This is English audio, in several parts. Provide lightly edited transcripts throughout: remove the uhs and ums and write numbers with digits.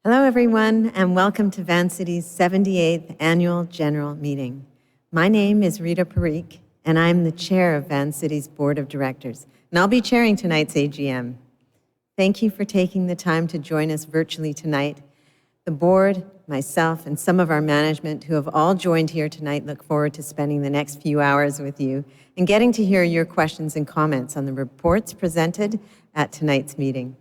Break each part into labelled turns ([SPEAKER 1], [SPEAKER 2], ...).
[SPEAKER 1] Hello, everyone, and welcome to Vancity's 78th Annual General Meeting. My name is Rita Parikh, and I'm the chair of Vancity's Board of Directors, and I'll be chairing tonight's AGM. Thank you for taking the time to join us virtually tonight. The board, myself, and some of our management who have all joined here tonight look forward to spending the next few hours with you and getting to hear your questions and comments on the reports presented at tonight's meeting.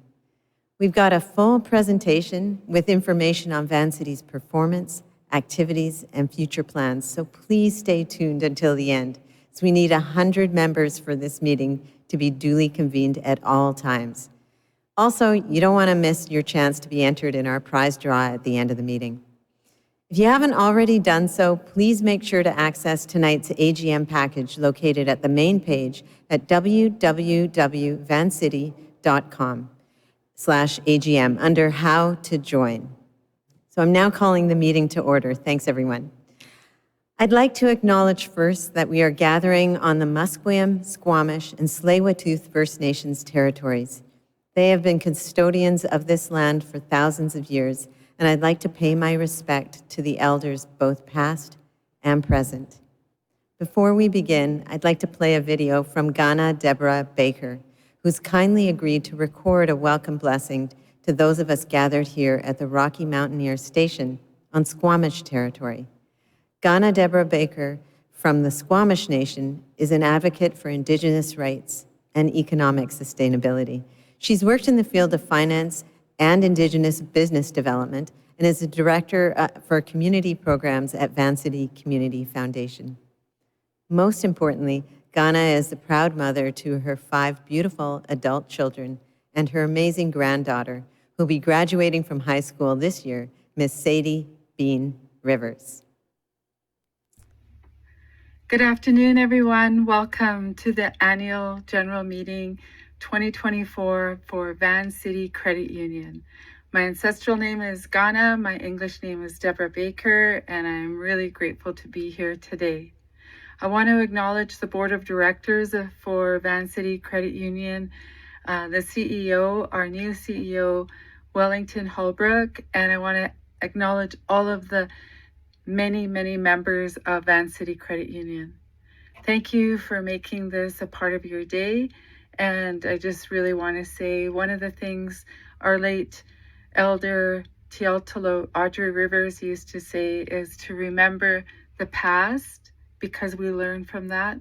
[SPEAKER 1] We've got a full presentation with information on Vancity's performance, activities, and future plans, so please stay tuned until the end, as we need 100 members for this meeting to be duly convened at all times. Also, you don't want to miss your chance to be entered in our prize draw at the end of the meeting. If you haven't already done so, please make sure to access tonight's AGM package located at the main page at www.vancity.com/AGM under How to Join. So I'm now calling the meeting to order. Thanks, everyone. I'd like to acknowledge first that we are gathering on the Musqueam, Squamish, and Tsleil-Waututh First Nations territories. They have been custodians of this land for thousands of years, and I'd like to pay my respect to the elders, both past and present. Before we begin, I'd like to play a video from Ghana Deborah Baker, who's kindly agreed to record a welcome blessing to those of us gathered here at the Rocky Mountaineer Station on Squamish territory. Ghana Deborah Baker from the Squamish Nation is an advocate for Indigenous rights and economic sustainability. She's worked in the field of finance and Indigenous business development and is the director for community programs at Vancity Community Foundation. Most importantly, Ghana is the proud mother to her 5 beautiful adult children and her amazing granddaughter, who'll be graduating from high school this year, Miss Sadie Bean Rivers.
[SPEAKER 2] Good afternoon, everyone. Welcome to the Annual General Meeting 2024 for Vancity Credit Union. My ancestral name is Ghana, my English name is Deborah Baker, and I'm really grateful to be here today. I want to acknowledge the Board of Directors for Vancity Credit Union, the CEO, our new CEO, Wellington Holbrook, and I want to acknowledge all of the many members of Vancity Credit Union. Thank you for making this a part of your day. And I just really want to say one of the things our late elder Teotolo Audrey Rivers used to say is to remember the past because we learn from that,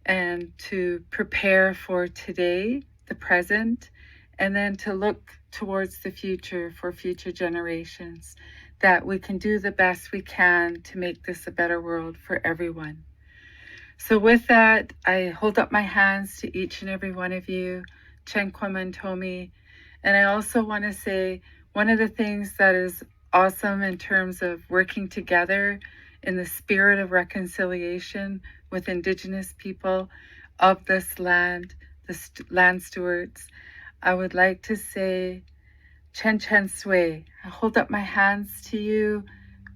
[SPEAKER 2] and to prepare for today, the present, and then to look towards the future for future generations, that we can do the best we can to make this a better world for everyone. So with that, I hold up my hands to each and every one of you, Chenquamantomi. And I also want to say one of the things that is awesome in terms of working together in the spirit of reconciliation with Indigenous people of this land, the land stewards, I would like to say, Chen Chen Sui. I hold up my hands to you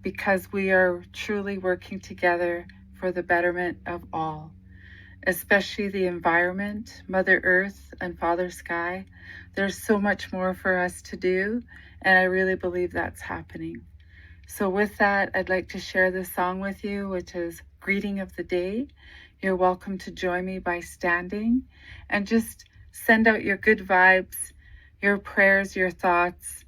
[SPEAKER 2] because we are truly working together for the betterment of all, especially the environment, Mother Earth and Father Sky. There's so much more for us to do, and I really believe that's happening. So with that, I'd like to share this song with you, which is Greeting of the Day. You're welcome to join me by standing and just send out your good vibes, your prayers, your thoughts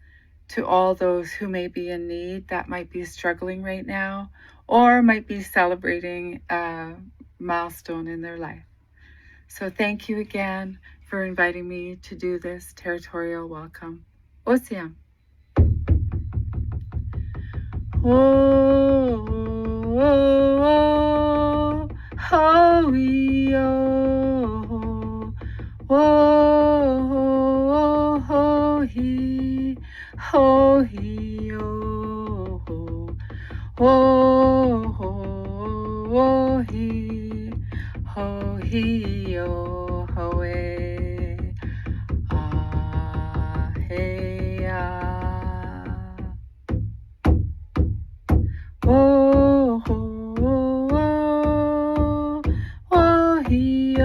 [SPEAKER 2] to all those who may be in need, that might be struggling right now, or might be celebrating a milestone in their life. So thank you again for inviting me to do this territorial welcome. Osiam. Oh, oh, oh, he, oh, he, oh, oh, he, oh, ho, hey, oh, he,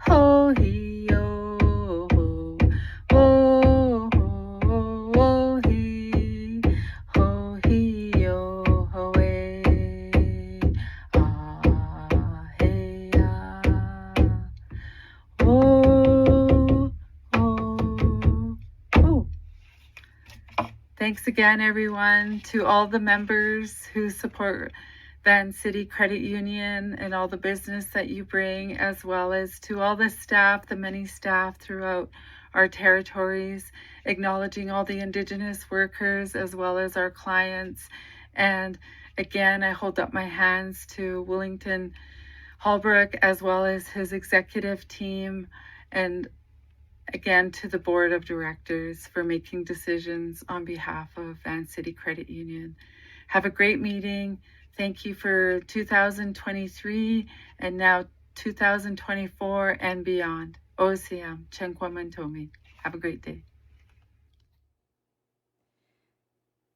[SPEAKER 2] oh, he, Thanks again, everyone, to all the members who support Vancity Credit Union and all the business that you bring, as well as to all the staff, the many staff throughout our territories, acknowledging all the Indigenous workers as well as our clients. And again, I hold up my hands to Willington Holbrook as well as his executive team, and again to the board of directors for making decisions on behalf of Vancity Credit Union. Have a great meeting. Thank you for 2023 and now 2024 and beyond. OCM, Chenkwa Mantomi. Have a great day.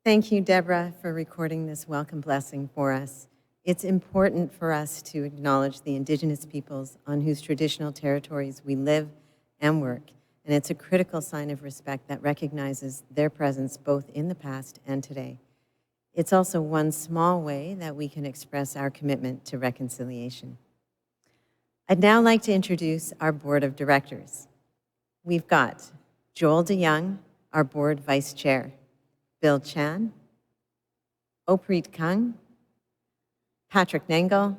[SPEAKER 1] Thank you, Deborah, for recording this welcome blessing for us. It's important for us to acknowledge the Indigenous peoples on whose traditional territories we live and work, and it's a critical sign of respect that recognizes their presence both in the past and today. It's also one small way that we can express our commitment to reconciliation. I'd now like to introduce our board of directors. We've got Joel DeYoung, our board vice chair, Bill Chan, Opreet Kung, Patrick Nangle,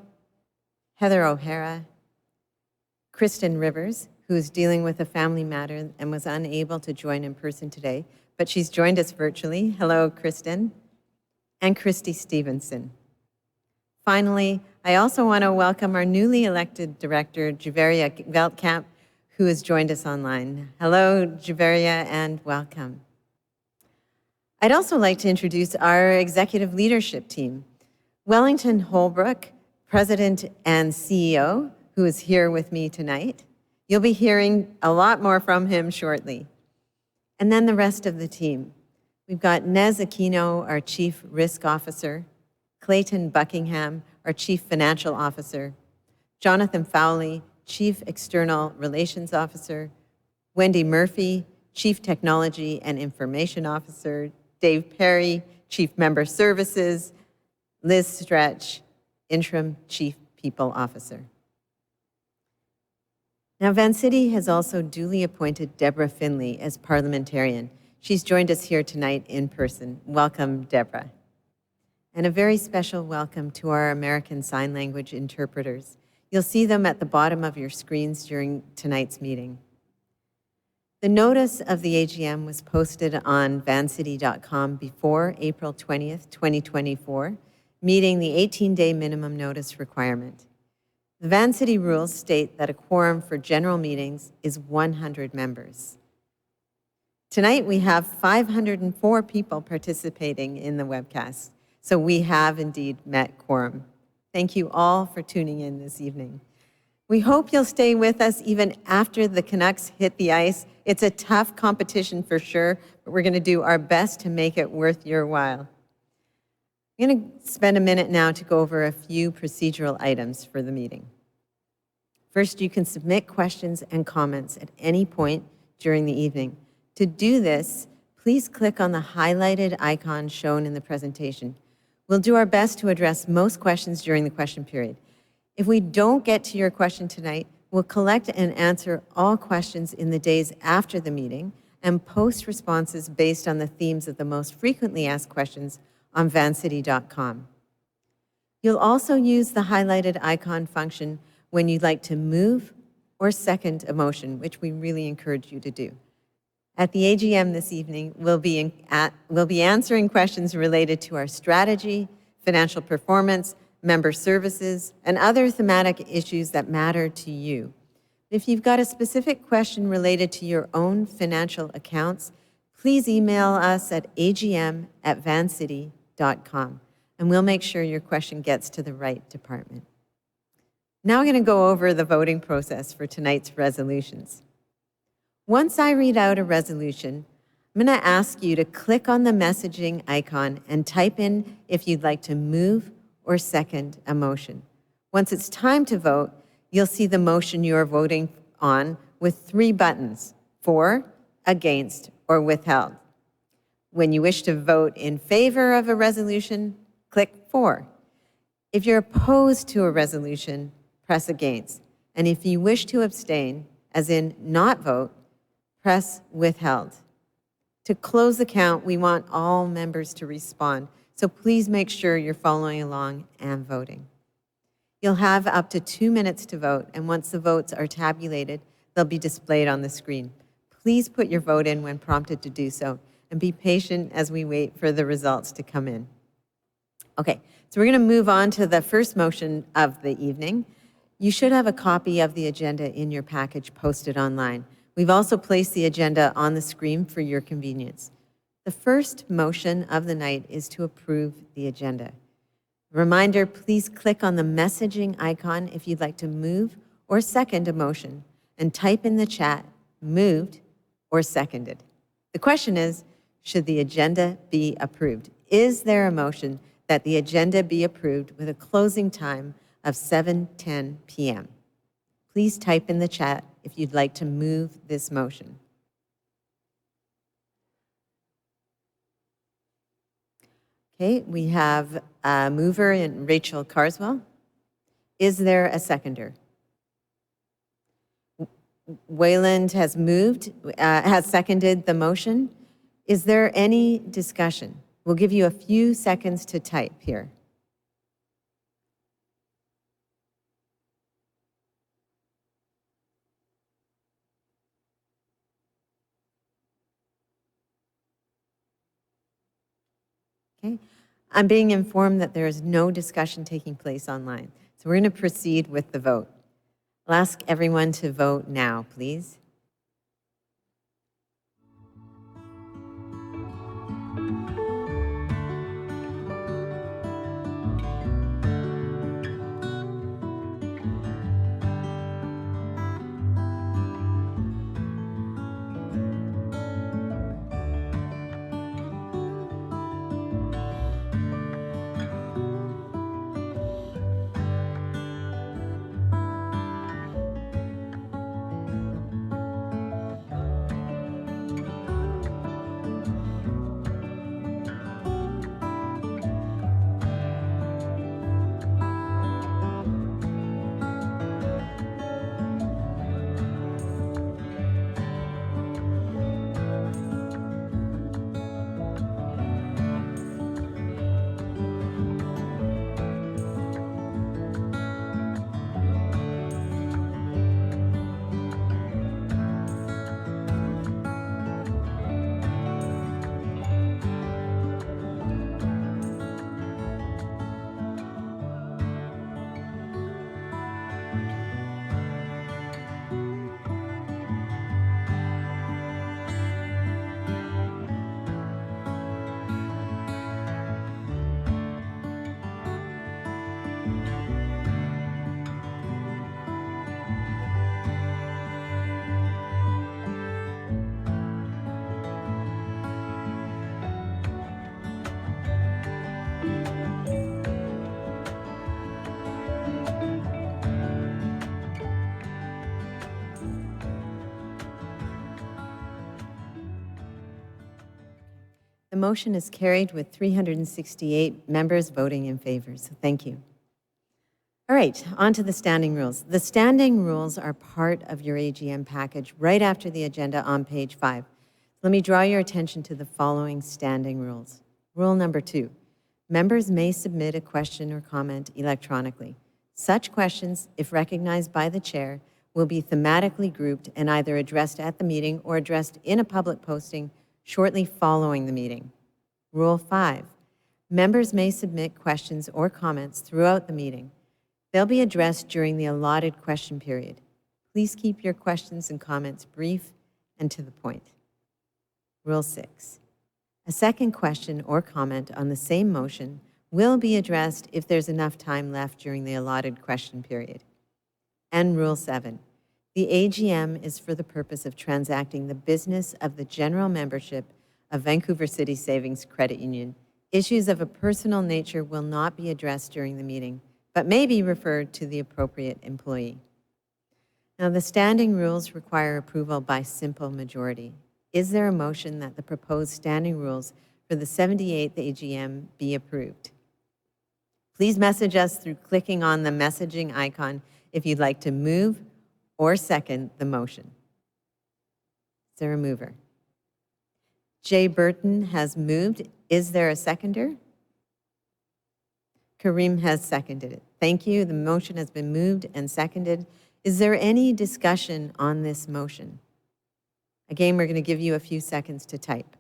[SPEAKER 1] Heather O'Hara, Kristen Rivers, who is dealing with a family matter and was unable to join in person today, but she's joined us virtually. Hello, Kristen. And Christy Stevenson. Finally, I also want to welcome our newly elected director, Juveria Veldkamp, who has joined us online. Hello, Juveria, and welcome. I'd also like to introduce our executive leadership team. Wellington Holbrook, President and CEO, who is here with me tonight. You'll be hearing a lot more from him shortly. And then the rest of the team. We've got Nez Aquino, our Chief Risk Officer, Clayton Buckingham, our Chief Financial Officer, Jonathan Fowley, Chief External Relations Officer, Wendy Murphy, Chief Technology and Information Officer, Dave Perry, Chief Member Services, Liz Stretch, Interim Chief People Officer. Now, Vancity has also duly appointed Deborah Finley as parliamentarian. She's joined us here tonight in person. Welcome, Deborah. And a very special welcome to our American Sign Language interpreters. You'll see them at the bottom of your screens during tonight's meeting. The notice of the AGM was posted on vancity.com before April 20th, 2024, meeting the 18-day minimum notice requirement. The Vancity rules state that a quorum for general meetings is 100 members. Tonight, we have 504 people participating in the webcast, so we have indeed met quorum. Thank you all for tuning in this evening. We hope you'll stay with us even after the Canucks hit the ice. It's a tough competition for sure, but we're going to do our best to make it worth your while. I'm going to spend a minute now to go over a few procedural items for the meeting. First, you can submit questions and comments at any point during the evening. To do this, please click on the highlighted icon shown in the presentation. We'll do our best to address most questions during the question period. If we don't get to your question tonight, we'll collect and answer all questions in the days after the meeting and post responses based on the themes of the most frequently asked questions on vancity.com. You'll also use the highlighted icon function when you'd like to move or second a motion, which we really encourage you to do. At the AGM this evening, we'll be answering questions related to our strategy, financial performance, member services, and other thematic issues that matter to you. If you've got a specific question related to your own financial accounts, please email us at agm@vancity.com, and we'll make sure your question gets to the right department. Now I'm going to go over the voting process for tonight's resolutions. Once I read out a resolution, I'm going to ask you to click on the messaging icon and type in if you'd like to move or second a motion. Once it's time to vote, you'll see the motion you're voting on with 3 buttons: for, against, or withheld. When you wish to vote in favor of a resolution, click for. If you're opposed to a resolution, press against. And if you wish to abstain, as in not vote, press withheld. To close the count, we want all members to respond, so please make sure you're following along and voting. You'll have up to 2 minutes to vote, and once the votes are tabulated, they'll be displayed on the screen. Please put your vote in when prompted to do so, and be patient as we wait for the results to come in. Okay, so we're going to move on to the first motion of the evening. You should have a copy of the agenda in your package posted online. We've also placed the agenda on the screen for your convenience. The first motion of the night is to approve the agenda. Reminder, please click on the messaging icon if you'd like to move or second a motion, and type in the chat, moved or seconded. The question is, should the agenda be approved? Is there a motion that the agenda be approved with a closing time of 7:10 p.m.? Please type in the chat if you'd like to move this motion. Okay, we have a mover in Rachel Carswell. Is there a seconder? Wayland has has seconded the motion. Is there any discussion? We'll give you a few seconds to type here. Okay. I'm being informed that there is no discussion taking place online. So we're going to proceed with the vote. I'll ask everyone to vote now, please. The motion is carried with 368 members voting in favor, so thank you. All right, on to the standing rules. The standing rules are part of your AGM package right after the agenda on page 5. Let me draw your attention to the following standing rules. Rule number 2, members may submit a question or comment electronically. Such questions, if recognized by the chair, will be thematically grouped and either addressed at the meeting or addressed in a public posting shortly following the meeting. Rule 5, members may submit questions or comments throughout the meeting. They'll be addressed during the allotted question period. Please keep your questions and comments brief and to the point. Rule 6, a second question or comment on the same motion will be addressed if there's enough time left during the allotted question period. And Rule 7, the AGM is for the purpose of transacting the business of the general membership of Vancouver City Savings Credit Union. Issues of a personal nature will not be addressed during the meeting, but may be referred to the appropriate employee. Now, the standing rules require approval by simple majority. Is there a motion that the proposed standing rules for the 78th AGM be approved? Please message us through clicking on the messaging icon if you'd like to move or second the motion. Is there a mover? Jay Burton has moved. Is there a seconder? Kareem has seconded it. Thank you. The motion has been moved and seconded. Is there any discussion on this motion? Again, we're going to give you a few seconds to type.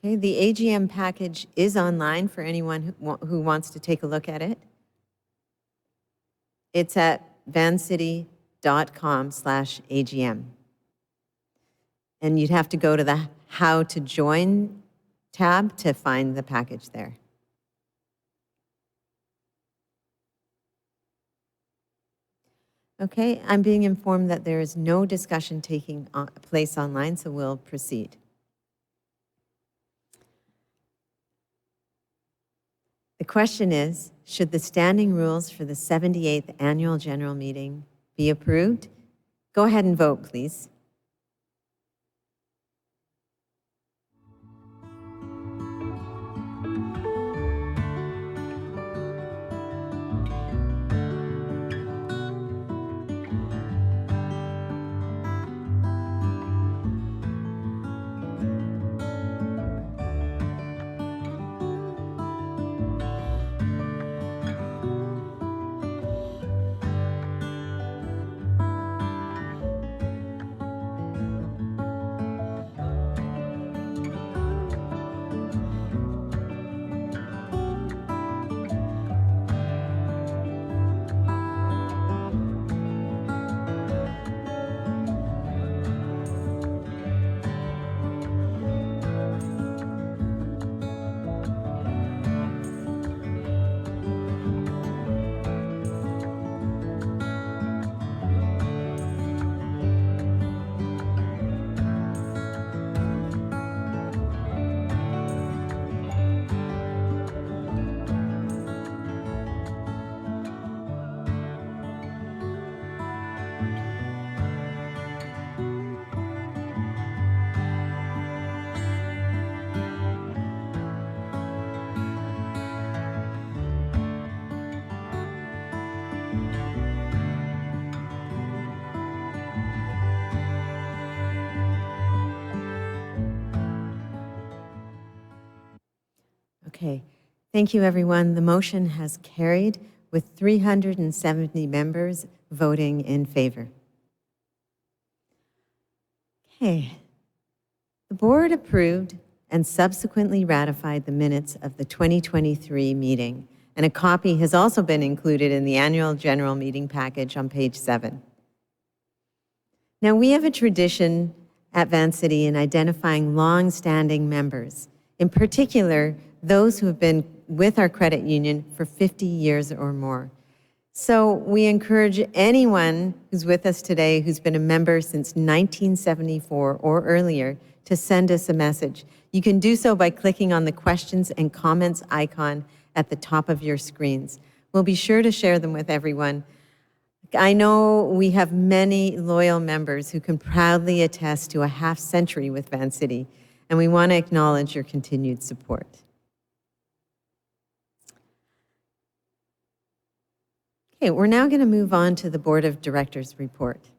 [SPEAKER 1] Okay, the AGM package is online for anyone who wants to take a look at it. It's at vancity.com/AGM. And you'd have to go to the How to Join tab to find the package there. Okay, I'm being informed that there is no discussion taking place online, so we'll proceed. The question is, should the standing rules for the 78th Annual General Meeting be approved? Go ahead and vote, please. Okay, thank you, everyone. The motion has carried with 370 members voting in favor. Okay, the board approved and subsequently ratified the minutes of the 2023 meeting, and a copy has also been included in the annual general meeting package on page 7. Now, we have a tradition at Vancity in identifying long-standing members, in particular, those who have been with our credit union for 50 years or more. So we encourage anyone who's with us today who's been a member since 1974 or earlier to send us a message. You can do so by clicking on the questions and comments icon at the top of your screens. We'll be sure to share them with everyone. I know we have many loyal members who can proudly attest to a half century with Vancity, and we want to acknowledge your continued support. Okay, we're now going to move on to the Board of Directors report.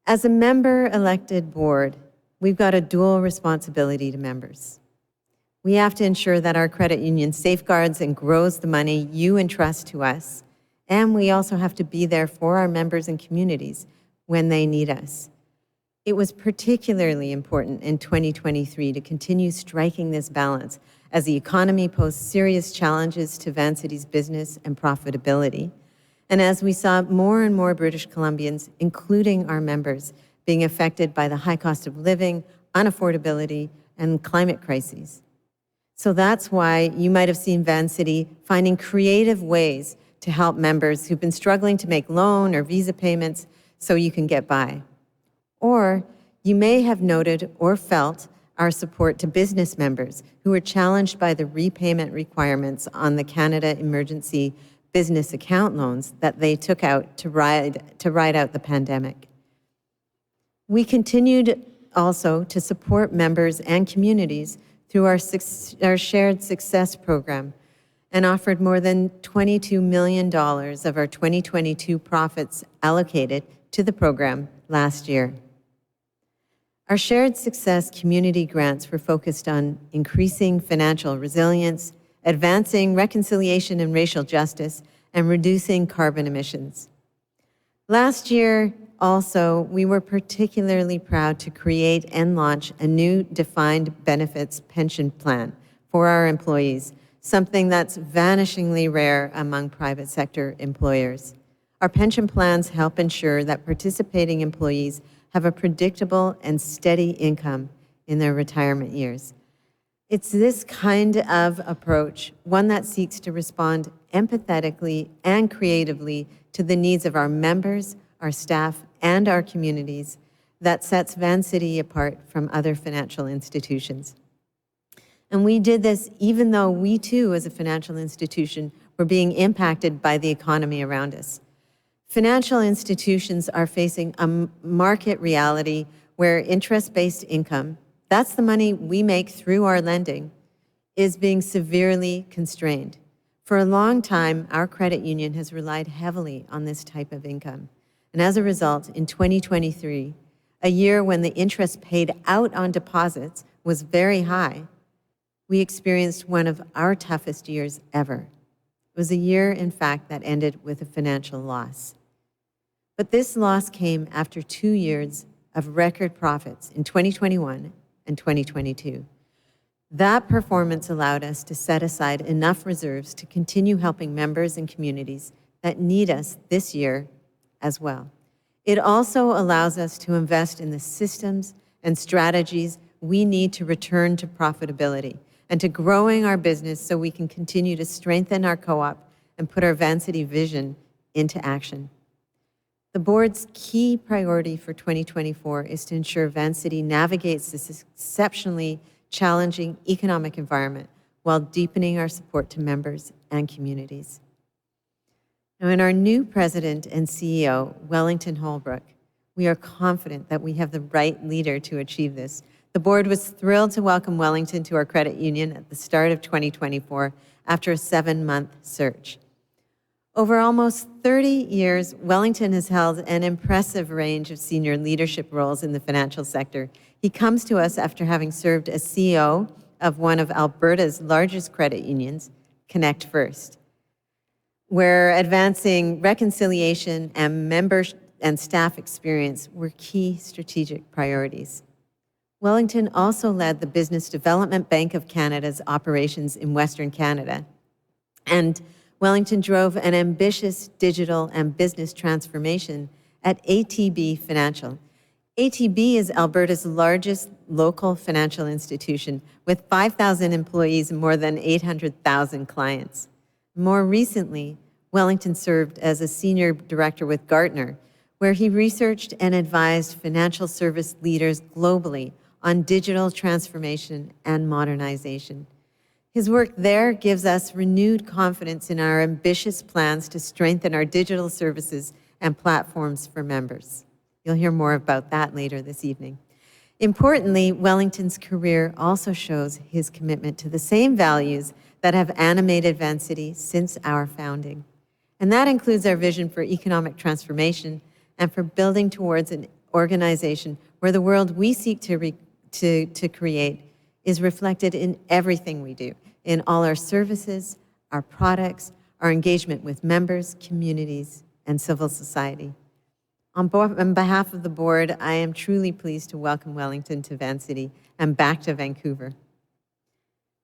[SPEAKER 1] As a member-elected board, we've got a dual responsibility to members. We have to ensure that our credit union safeguards and grows the money you entrust to us, and we also have to be there for our members and communities when they need us. It was particularly important in 2023 to continue striking this balance as the economy posed serious challenges to Vancity's business and profitability, and as we saw more and more British Columbians, including our members, being affected by the high cost of living, unaffordability, and climate crises. So that's why you might have seen Vancity finding creative ways to help members who've been struggling to make loan or visa payments so you can get by. Or you may have noted or felt our support to business members who were challenged by the repayment requirements on the Canada Emergency business account loans that they took out to ride out the pandemic. We continued also to support members and communities through our Shared Success program and offered more than $22 million of our 2022 profits allocated to the program last year. Our Shared Success community grants were focused on increasing financial resilience, advancing reconciliation and racial justice, and reducing carbon emissions. Last year, also, we were particularly proud to create and launch a new defined benefits pension plan for our employees, something that's vanishingly rare among private sector employers. Our pension plans help ensure that participating employees have a predictable and steady income in their retirement years. It's this kind of approach, one that seeks to respond empathetically and creatively to the needs of our members, our staff, and our communities, that sets Vancity apart from other financial institutions. And we did this even though we too, as a financial institution, were being impacted by the economy around us. Financial institutions are facing a market reality where interest-based income, that's the money we make through our lending, is being severely constrained. For a long time, our credit union has relied heavily on this type of income. And as a result, in 2023, a year when the interest paid out on deposits was very high, we experienced one of our toughest years ever. It was a year, in fact, that ended with a financial loss. But this loss came after 2 years of record profits in 2021 and 2022. That performance allowed us to set aside enough reserves to continue helping members and communities that need us this year as well. It also allows us to invest in the systems and strategies we need to return to profitability and to growing our business so we can continue to strengthen our co-op and put our Vancity vision into action. The board's key priority for 2024 is to ensure Vancity navigates this exceptionally challenging economic environment while deepening our support to members and communities. Now, in our new president and CEO, Wellington Holbrook, we are confident that we have the right leader to achieve this. The board was thrilled to welcome Wellington to our credit union at the start of 2024 after a 7-month search. Over almost 30 years, Wellington has held an impressive range of senior leadership roles in the financial sector. He comes to us after having served as CEO of one of Alberta's largest credit unions, Connect First, where advancing reconciliation and member and staff experience were key strategic priorities. Wellington also led the Business Development Bank of Canada's operations in Western Canada, and Wellington drove an ambitious digital and business transformation at ATB Financial. ATB is Alberta's largest local financial institution with 5,000 employees and more than 800,000 clients. More recently, Wellington served as a senior director with Gartner, where he researched and advised financial service leaders globally on digital transformation and modernization. His work there gives us renewed confidence in our ambitious plans to strengthen our digital services and platforms for members. You'll hear more about that later this evening. Importantly, Wellington's career also shows his commitment to the same values that have animated Vancity since our founding. And that includes our vision for economic transformation and for building towards an organization where the world we seek to create is reflected in everything we do, in all our services, our products, our engagement with members, communities, and civil society. On behalf of the board, I am truly pleased to welcome Wellington to Vancity and back to Vancouver.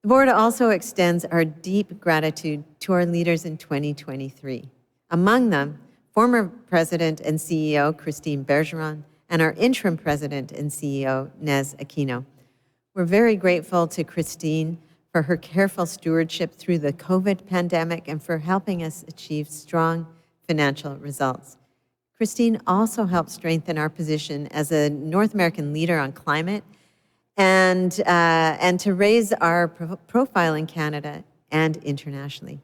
[SPEAKER 1] The board also extends our deep gratitude to our leaders in 2023. Among them, former President and CEO Christine Bergeron and our interim President and CEO Nez Aquino. We're very grateful to Christine for her careful stewardship through the COVID pandemic and for helping us achieve strong financial results. Christine also helped strengthen our position as a North American leader on climate and to raise our profile in Canada and internationally.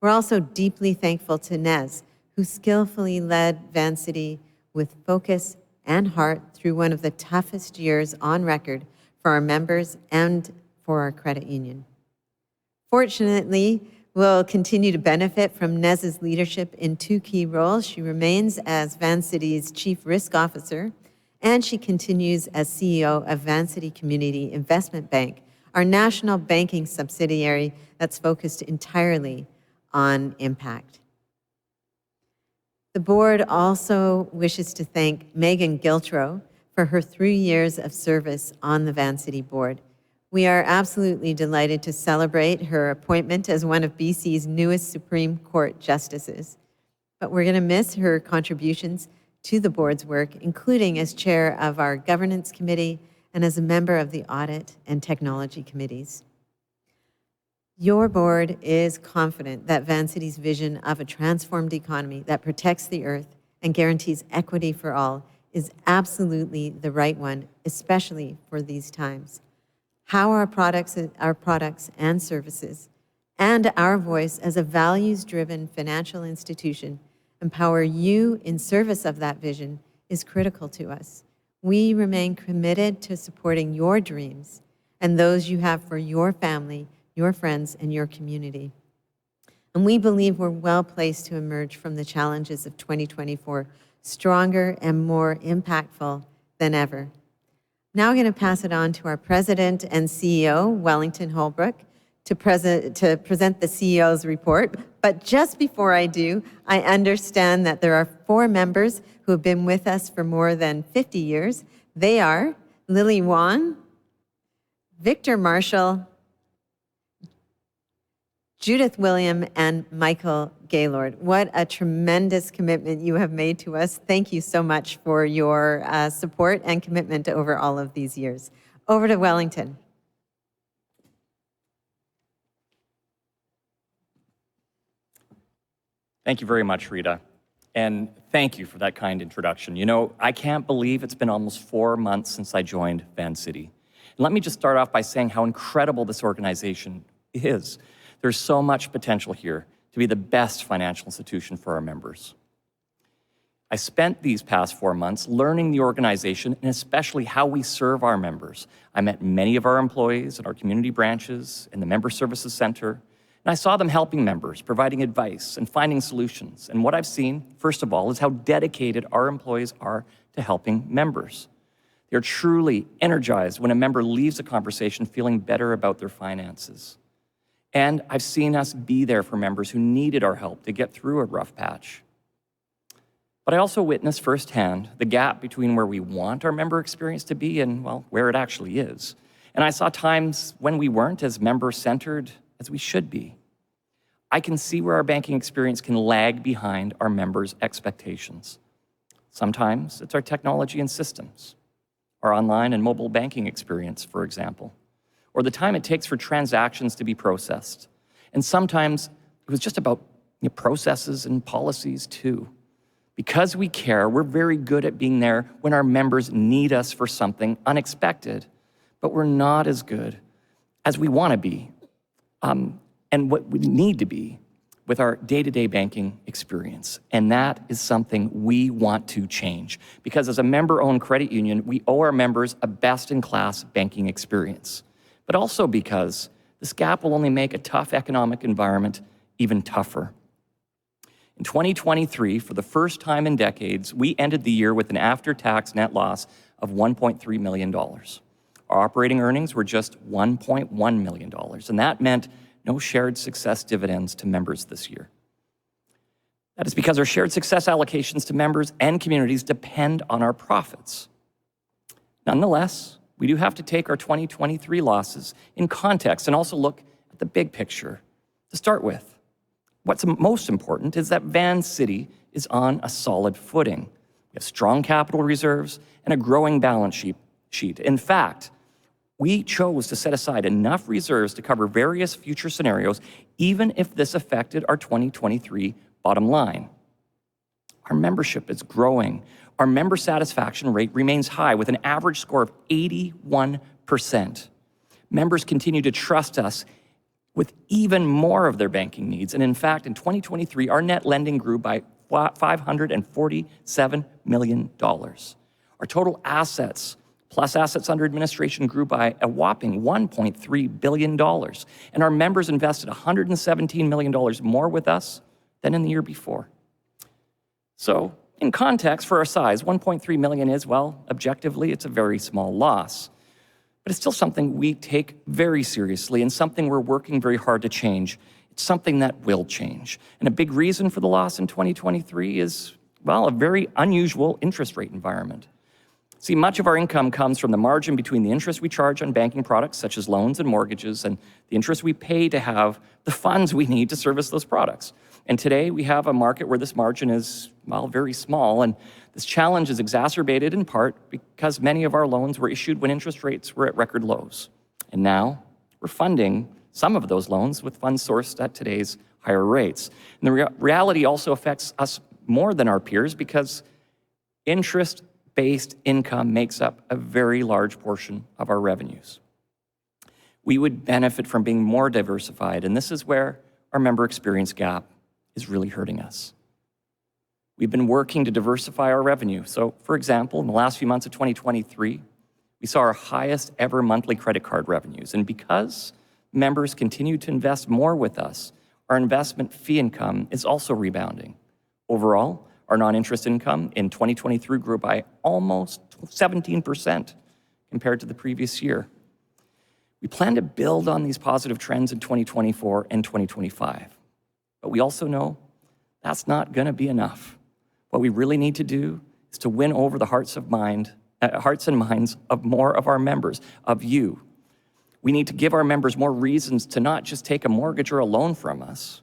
[SPEAKER 1] We're also deeply thankful to Nez, who skillfully led Vancity with focus and heart through one of the toughest years on record for our members and for our credit union. Fortunately, we'll continue to benefit from Nez's leadership in two key roles. She remains as Vancity's Chief Risk Officer, and she continues as CEO of Vancity Community Investment Bank, our national banking subsidiary that's focused entirely on impact. The board also wishes to thank Megan Giltro for her 3 years of service on the Vancity board. We are absolutely delighted to celebrate her appointment as one of BC's newest Supreme Court justices. But we're going to miss her contributions to the board's work, including as chair of our governance committee and as a member of the audit and technology committees. Your board is confident that Vancity's vision of a transformed economy that protects the earth and guarantees equity for all is absolutely the right one, especially for these times. How our products and services and our voice as a values-driven financial institution empower you in service of that vision is critical to us. We remain committed to supporting your dreams and those you have for your family, your friends, and your community. And we believe we're well placed to emerge from the challenges of 2024 stronger and more impactful than ever. Now I'm going to pass it on to our President and CEO, Wellington Holbrook, to present the CEO's report. But just before I do, I understand that there are 4 members who have been with us for more than 50 years. They are Lily Wan, Victor Marshall, Judith William, and Michael Gaylord. What a tremendous commitment you have made to us. Thank you so much for your support and commitment over all of these years. Over to Wellington.
[SPEAKER 3] Thank you very much, Rita. And thank you for that kind introduction. You know, I can't believe it's been almost 4 months since I joined Vancity. And let me just start off by saying how incredible this organization is. There's so much potential here to be the best financial institution for our members. I spent these past 4 months learning the organization and especially how we serve our members. I met many of our employees at our community branches in the Member Services Center, and I saw them helping members, providing advice and finding solutions. And what I've seen, first of all, is how dedicated our employees are to helping members. They're truly energized when a member leaves a conversation feeling better about their finances. And I've seen us be there for members who needed our help to get through a rough patch. But I also witnessed firsthand the gap between where we want our member experience to be and, well, where it actually is. And I saw times when we weren't as member-centered as we should be. I can see where our banking experience can lag behind our members' expectations. Sometimes it's our technology and systems, our online and mobile banking experience, for example, or the time it takes for transactions to be processed. And sometimes it was just about processes and policies too. Because we care, we're very good at being there when our members need us for something unexpected, but we're not as good as we want to be and what we need to be with our day-to-day banking experience. And that is something we want to change. Because as a member-owned credit union, we owe our members a best-in-class banking experience. But also because this gap will only make a tough economic environment even tougher. In 2023, for the first time in decades, we ended the year with an after-tax net loss of $1.3 million. Our operating earnings were just $1.1 million, and that meant no shared success dividends to members this year. That is because our shared success allocations to members and communities depend on our profits. Nonetheless, we do have to take our 2023 losses in context and also look at the big picture. To start with, what's most important is that Vancity is on a solid footing. We have strong capital reserves and a growing balance sheet. In fact, we chose to set aside enough reserves to cover various future scenarios, even if this affected our 2023 bottom line. Our membership is growing. Our member satisfaction rate remains high with an average score of 81%. Members continue to trust us with even more of their banking needs. And in fact, in 2023, our net lending grew by $547 million. Our total assets, plus assets under administration, grew by a whopping $1.3 billion. And our members invested $117 million more with us than in the year before. So, in context, for our size, $1.3 million is, well, objectively, it's a very small loss. But it's still something we take very seriously and something we're working very hard to change. It's something that will change. And a big reason for the loss in 2023 is, well, a very unusual interest rate environment. See, much of our income comes from the margin between the interest we charge on banking products, such as loans and mortgages, and the interest we pay to have the funds we need to service those products. And today, we have a market where this margin is, well, very small, and this challenge is exacerbated in part because many of our loans were issued when interest rates were at record lows. And now, we're funding some of those loans with funds sourced at today's higher rates. And the reality also affects us more than our peers because interest-based income makes up a very large portion of our revenues. We would benefit from being more diversified, and this is where our member experience gap is really hurting us. We've been working to diversify our revenue. So, for example, in the last few months of 2023, we saw our highest ever monthly credit card revenues. And because members continue to invest more with us, our investment fee income is also rebounding. Overall, our non-interest income in 2023 grew by almost 17% compared to the previous year. We plan to build on these positive trends in 2024 and 2025. But we also know that's not going to be enough. What we really need to do is to win over the hearts and minds of more of our members, of you. We need to give our members more reasons to not just take a mortgage or a loan from us.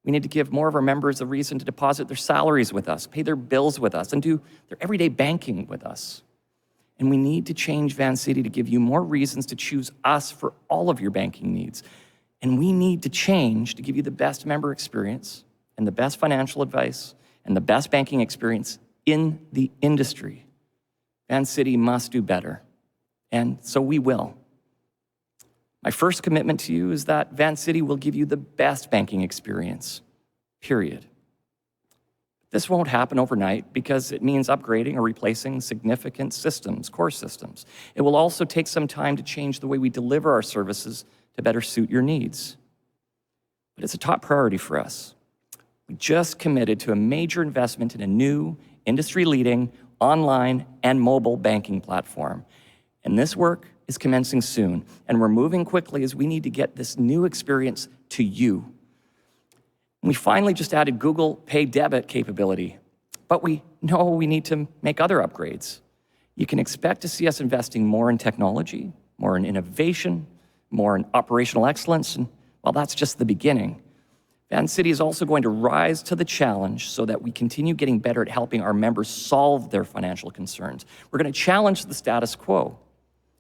[SPEAKER 3] We need to give more of our members a reason to deposit their salaries with us, pay their bills with us, and do their everyday banking with us. And we need to change Vancity to give you more reasons to choose us for all of your banking needs. And we need to change to give you the best member experience and the best financial advice and the best banking experience in the industry. Vancity must do better, and so we will. My first commitment to you is that Vancity will give you the best banking experience, period. This won't happen overnight because it means upgrading or replacing significant systems, core systems. It will also take some time to change the way we deliver our services to better suit your needs. But it's a top priority for us. We just committed to a major investment in a new, industry-leading, online and mobile banking platform. And this work is commencing soon, and we're moving quickly as we need to get this new experience to you. We finally just added Google Pay debit capability, but we know we need to make other upgrades. You can expect to see us investing more in technology, more in innovation, more in operational excellence, and well, that's just the beginning. Vancity is also going to rise to the challenge so that we continue getting better at helping our members solve their financial concerns. We're going to challenge the status quo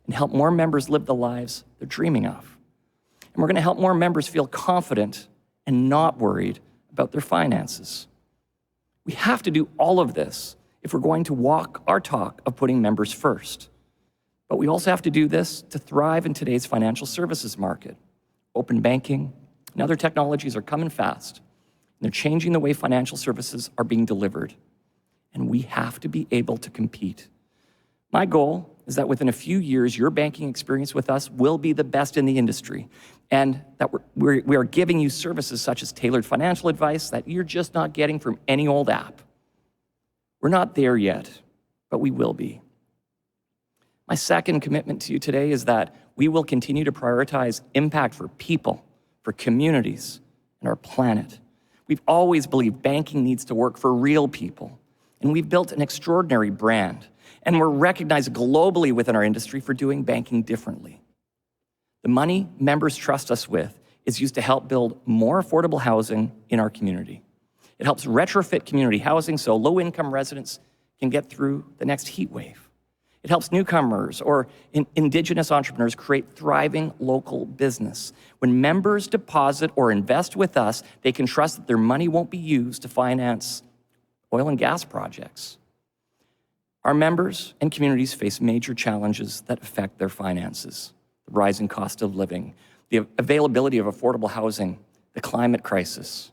[SPEAKER 3] and help more members live the lives they're dreaming of. And we're going to help more members feel confident and not worried about their finances. We have to do all of this if we're going to walk our talk of putting members first. But we also have to do this to thrive in today's financial services market. Open banking and other technologies are coming fast. And they're changing the way financial services are being delivered. And we have to be able to compete. My goal is that within a few years, your banking experience with us will be the best in the industry, and that we are giving you services such as tailored financial advice that you're just not getting from any old app. We're not there yet, but we will be. My second commitment to you today is that we will continue to prioritize impact for people, for communities, and our planet. We've always believed banking needs to work for real people, and we've built an extraordinary brand, and we're recognized globally within our industry for doing banking differently. The money members trust us with is used to help build more affordable housing in our community. It helps retrofit community housing so low-income residents can get through the next heat wave. It helps newcomers or Indigenous entrepreneurs create thriving local business. When members deposit or invest with us, they can trust that their money won't be used to finance oil and gas projects. Our members and communities face major challenges that affect their finances: the rising cost of living, the availability of affordable housing, the climate crisis,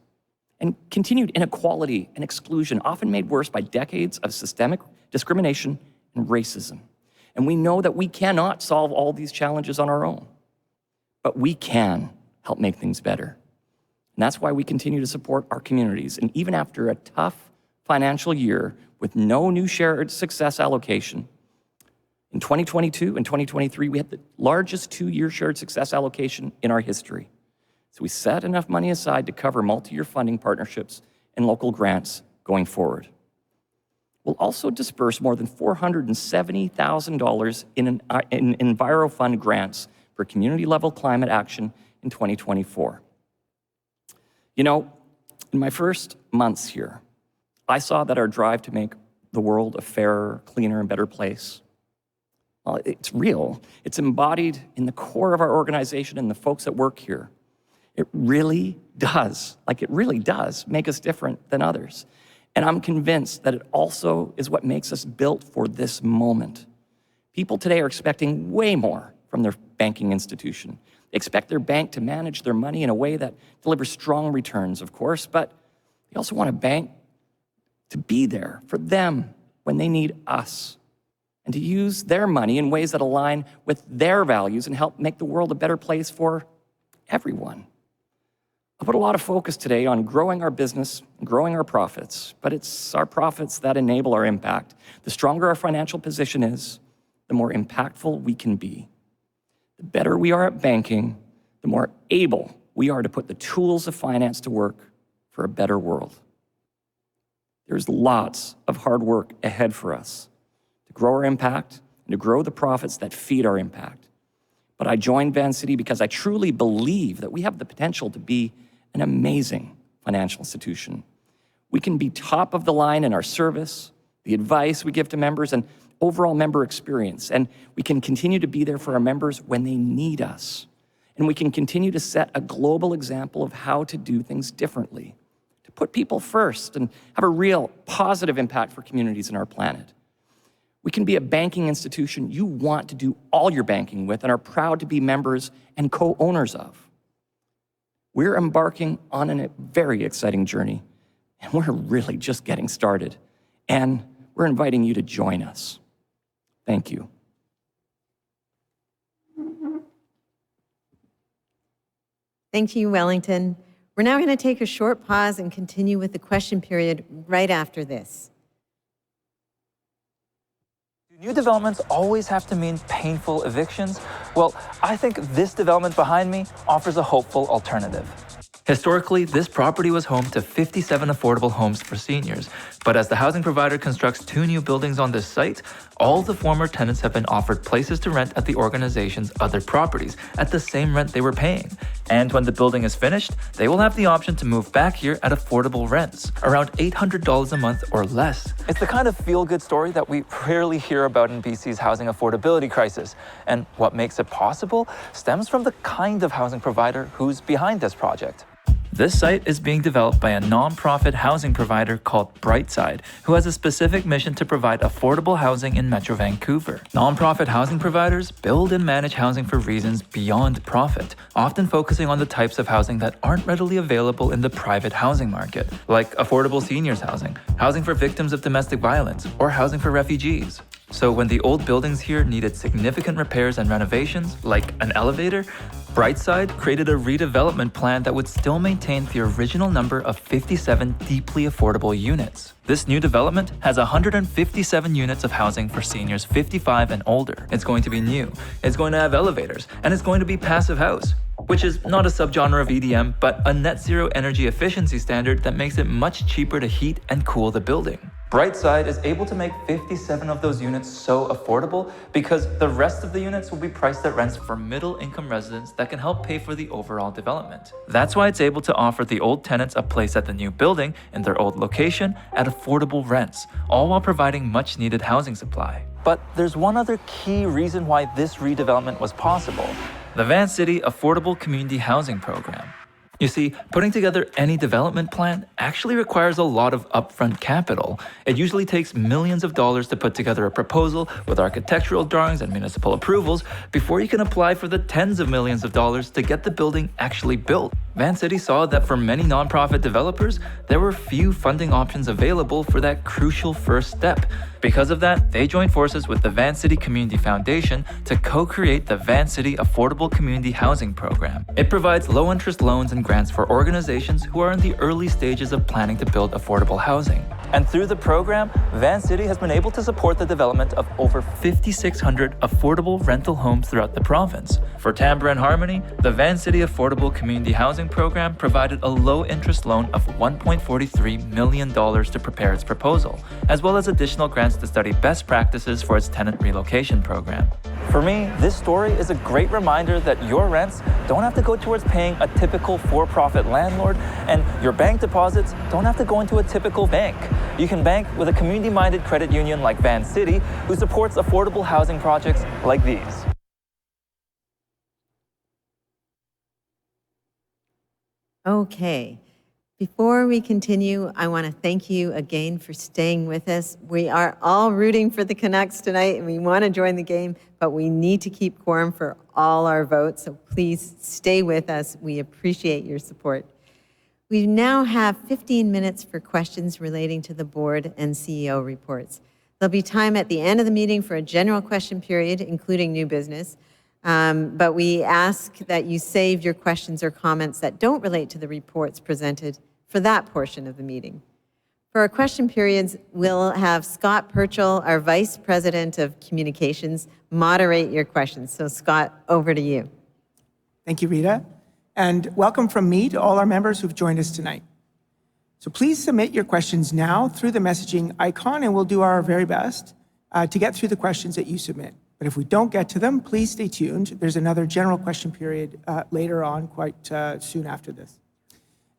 [SPEAKER 3] and continued inequality and exclusion, often made worse by decades of systemic discrimination and racism. And we know that we cannot solve all these challenges on our own, but we can help make things better. And that's why we continue to support our communities. And even after a tough financial year with no new shared success allocation, in 2022 and 2023, we had the largest two-year shared success allocation in our history. So we set enough money aside to cover multi-year funding partnerships and local grants going forward. We'll also disperse more than $470,000 in EnviroFund grants for community-level climate action in 2024. You know, in my first months here, I saw that our drive to make the world a fairer, cleaner, and better place, well, it's real. It's embodied in the core of our organization and the folks that work here. It really does make us different than others. And I'm convinced that it also is what makes us built for this moment. People today are expecting way more from their banking institution. They expect their bank to manage their money in a way that delivers strong returns, of course, but they also want a bank to be there for them when they need us, and to use their money in ways that align with their values and help make the world a better place for everyone. I put a lot of focus today on growing our business and growing our profits, but it's our profits that enable our impact. The stronger our financial position is, the more impactful we can be. The better we are at banking, the more able we are to put the tools of finance to work for a better world. There's lots of hard work ahead for us to grow our impact and to grow the profits that feed our impact. But I joined Vancity because I truly believe that we have the potential to be an amazing financial institution. We can be top of the line in our service, the advice we give to members, and overall member experience. And we can continue to be there for our members when they need us. And we can continue to set a global example of how to do things differently, to put people first and have a real positive impact for communities in our planet. We can be a banking institution you want to do all your banking with and are proud to be members and co-owners of. We're embarking on a very exciting journey, and we're really just getting started. And we're inviting you to join us. Thank you.
[SPEAKER 1] Thank you, Wellington. We're now going to take a short pause and continue with the question period right after this.
[SPEAKER 4] Do new developments always have to mean painful evictions? Well, I think this development behind me offers a hopeful alternative. Historically, this property was home to 57 affordable homes for seniors, but as the housing provider constructs 2 new buildings on this site, all the former tenants have been offered places to rent at the organization's other properties at the same rent they were paying. And when the building is finished, they will have the option to move back here at affordable rents, around $800 a month or less. It's the kind of feel-good story that we rarely hear about in BC's housing affordability crisis. And what makes it possible stems from the kind of housing provider who's behind this project. This site is being developed by a non-profit housing provider called Brightside, who has a specific mission to provide affordable housing in Metro Vancouver. Non-profit housing providers build and manage housing for reasons beyond profit, often focusing on the types of housing that aren't readily available in the private housing market, like affordable seniors housing, housing for victims of domestic violence, or housing for refugees. So when the old buildings here needed significant repairs and renovations, like an elevator, Brightside created a redevelopment plan that would still maintain the original number of 57 deeply affordable units. This new development has 157 units of housing for seniors 55 and older. It's going to be new, it's going to have elevators, and it's going to be passive house, which is not a subgenre of EDM, but a net zero energy efficiency standard that makes it much cheaper to heat and cool the building. Brightside is able to make 57 of those units so affordable because the rest of the units will be priced at rents for middle-income residents that can help pay for the overall development. That's why it's able to offer the old tenants a place at the new building in their old location at affordable rents, all while providing much-needed housing supply. But there's one other key reason why this redevelopment was possible: the Vancity Affordable Community Housing Program. You see, putting together any development plan actually requires a lot of upfront capital. It usually takes millions of dollars to put together a proposal with architectural drawings and municipal approvals before you can apply for the tens of millions of dollars to get the building actually built. Vancity saw that for many nonprofit developers, there were few funding options available for that crucial first step. Because of that, they joined forces with the Vancity Community Foundation to co-create the Vancity Affordable Community Housing Program. It provides low-interest loans and grants for organizations who are in the early stages of planning to build affordable housing. And through the program, Vancity has been able to support the development of over 5,600 affordable rental homes throughout the province. For Tambra and Harmony, the Vancity Affordable Community Housing Program provided a low-interest loan of $1.43 million to prepare its proposal, as well as additional grants to study best practices for its tenant relocation program. For me, this story is a great reminder that your rents don't have to go towards paying a typical for-profit landlord, and your bank deposits don't have to go into a typical bank. You can bank with a community-minded credit union like Vancity, who supports affordable housing projects like these.
[SPEAKER 1] Okay. Before we continue, I want to thank you again for staying with us. We are all rooting for the Canucks tonight, and we want to join the game, but we need to keep quorum for all our votes, so please stay with us. We appreciate your support. We now have 15 minutes for questions relating to the board and CEO reports. There'll be time at the end of the meeting for a general question period, including new business. But we ask that you save your questions or comments that don't relate to the reports presented for that portion of the meeting. For our question periods, we'll have Scott Purchell, our Vice President of Communications, moderate your questions. So Scott, over to you.
[SPEAKER 5] Thank you, Rita. And welcome from me to all our members who've joined us tonight. So please submit your questions now through the messaging icon, and we'll do our very best to get through the questions that you submit. But if we don't get to them, please stay tuned. There's another general question period later on, quite soon after this.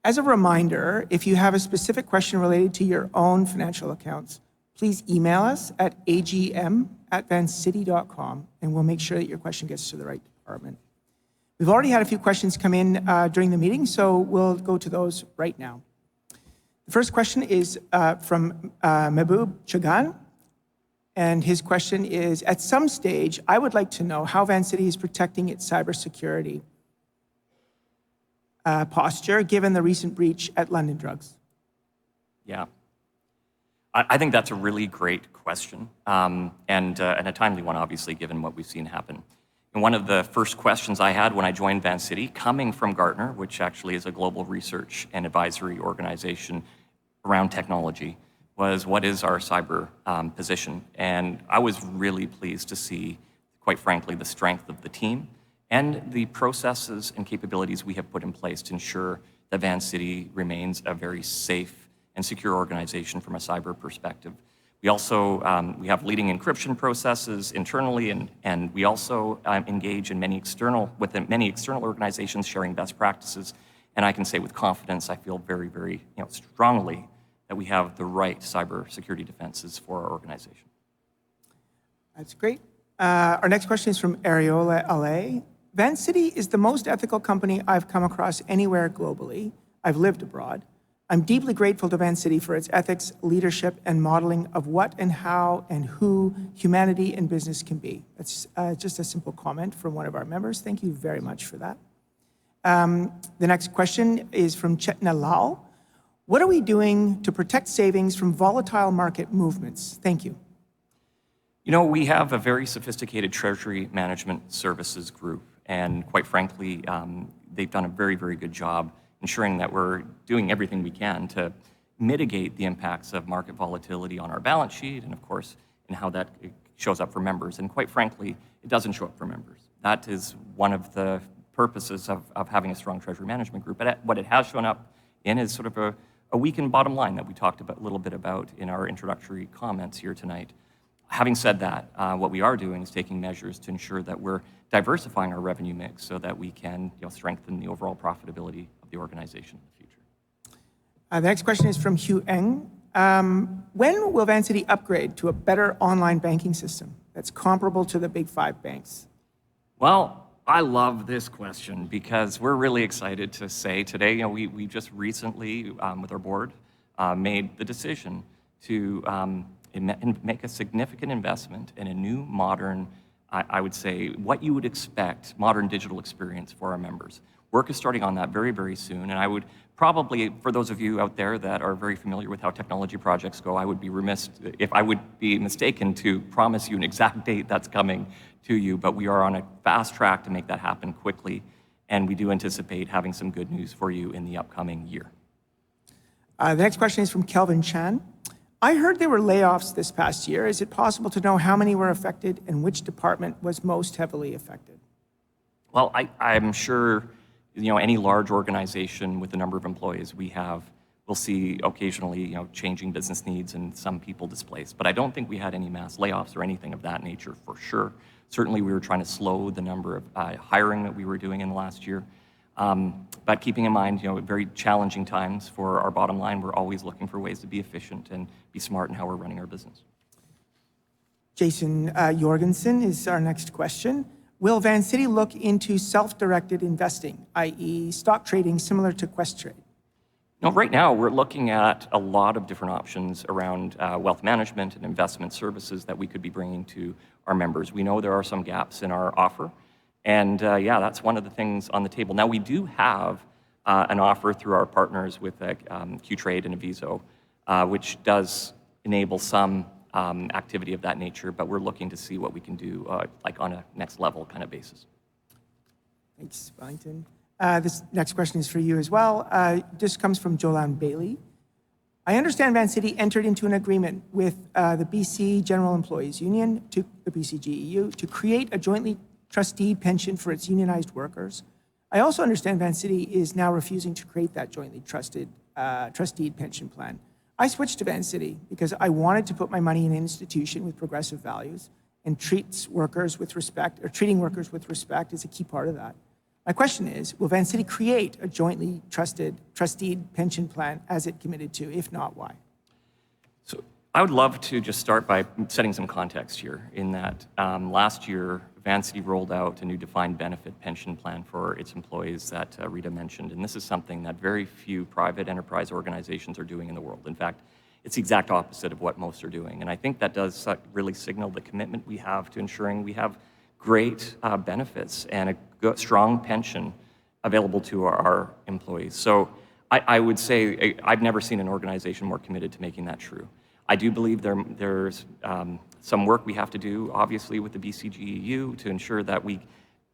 [SPEAKER 5] As a reminder, if you have a specific question related to your own financial accounts, please email us at agm@vancity.com, and we'll make sure that your question gets to the right department. We've already had a few questions come in during the meeting, so we'll go to those right now. The first question is from Mehboob Chagan. And his question is, at some stage, I would like to know how Vancity is protecting its cybersecurity posture, given the recent breach at London Drugs.
[SPEAKER 3] Yeah. I think that's a really great question, and a timely one, obviously, given what we've seen happen. And one of the first questions I had when I joined Vancity, coming from Gartner, which actually is a global research and advisory organization around technology, was what is our cyber position? And I was really pleased to see, quite frankly, the strength of the team and the processes and capabilities we have put in place to ensure that Vancity remains a very safe and secure organization from a cyber perspective. We also we have leading encryption processes internally, and we also engage in many external organizations sharing best practices. And I can say with confidence, I feel very, very strongly that we have the right cybersecurity defenses for our organization.
[SPEAKER 5] That's great. Our next question is from Ariola LA. Vancity is the most ethical company I've come across anywhere globally. I've lived abroad. I'm deeply grateful to Vancity for its ethics, leadership, and modeling of what and how and who humanity and business can be. That's just a simple comment from one of our members. Thank you very much for that. The next question is from Chetna Lal. What are we doing to protect savings from volatile market movements? Thank you.
[SPEAKER 3] You know, we have a very sophisticated treasury management services group, and quite frankly, they've done a very, very good job ensuring that we're doing everything we can to mitigate the impacts of market volatility on our balance sheet, and of course, in how that shows up for members. And quite frankly, it doesn't show up for members. That is one of the purposes of having a strong treasury management group. But what it has shown up in is sort of a weakened bottom line that we talked about a little bit about in our introductory comments here tonight. Having said that, what we are doing is taking measures to ensure that we're diversifying our revenue mix so that we can strengthen the overall profitability of the organization in the future.
[SPEAKER 5] The next question is from Hugh Eng. When will Vancity upgrade to a better online banking system that's comparable to the big five banks?
[SPEAKER 3] Well, I love this question because we're really excited to say today, we just recently, with our board, made the decision to make a significant investment in a new modern, I would say, what you would expect, modern digital experience for our members. Work is starting on that very, very soon, and I would probably, for those of you out there that are very familiar with how technology projects go, I would be remiss if I would be mistaken to promise you an exact date that's coming to you, but we are on a fast track to make that happen quickly, and we do anticipate having some good news for you in the upcoming year.
[SPEAKER 5] The next question is from Kelvin Chan. I heard there were layoffs this past year. Is it possible to know how many were affected and which department was most heavily affected?
[SPEAKER 3] Well, I'm sure any large organization with the number of employees we have will see occasionally changing business needs and some people displaced. But I don't think we had any mass layoffs or anything of that nature for sure. Certainly, we were trying to slow the number of hiring that we were doing in the last year. But keeping in mind, very challenging times for our bottom line, we're always looking for ways to be efficient and be smart in how we're running our business.
[SPEAKER 5] Jason Jorgensen is our next question. Will Vancity look into self-directed investing, i.e. stock trading similar to Questrade?
[SPEAKER 3] Right now, we're looking at a lot of different options around wealth management and investment services that we could be bringing to our members. We know there are some gaps in our offer, and that's one of the things on the table. Now, we do have an offer through our partners with Qtrade and Aviso, which does enable some activity of that nature, but we're looking to see what we can do like on a next level kind of basis.
[SPEAKER 5] Thanks, Wellington. This next question is for you as well. This comes from Jolan Bailey. I understand Vancity entered into an agreement with the BC General Employees Union, to the BCGEU, to create a jointly trustee pension for its unionized workers. I also understand Vancity is now refusing to create that jointly trustee pension plan. I switched to Vancity because I wanted to put my money in an institution with progressive values and treating workers with respect is a key part of that. My question is, will Vancity create a jointly trustee pension plan as it committed to? If not, why?
[SPEAKER 3] So I would love to just start by setting some context here in that last year, Vancity rolled out a new defined benefit pension plan for its employees that Rita mentioned. And this is something that very few private enterprise organizations are doing in the world. In fact, it's the exact opposite of what most are doing. And I think that does really signal the commitment we have to ensuring we have great benefits and a good, strong pension available to our employees. So I would say I've never seen an organization more committed to making that true. I do believe there's some work we have to do, obviously, with the BCGEU to ensure that we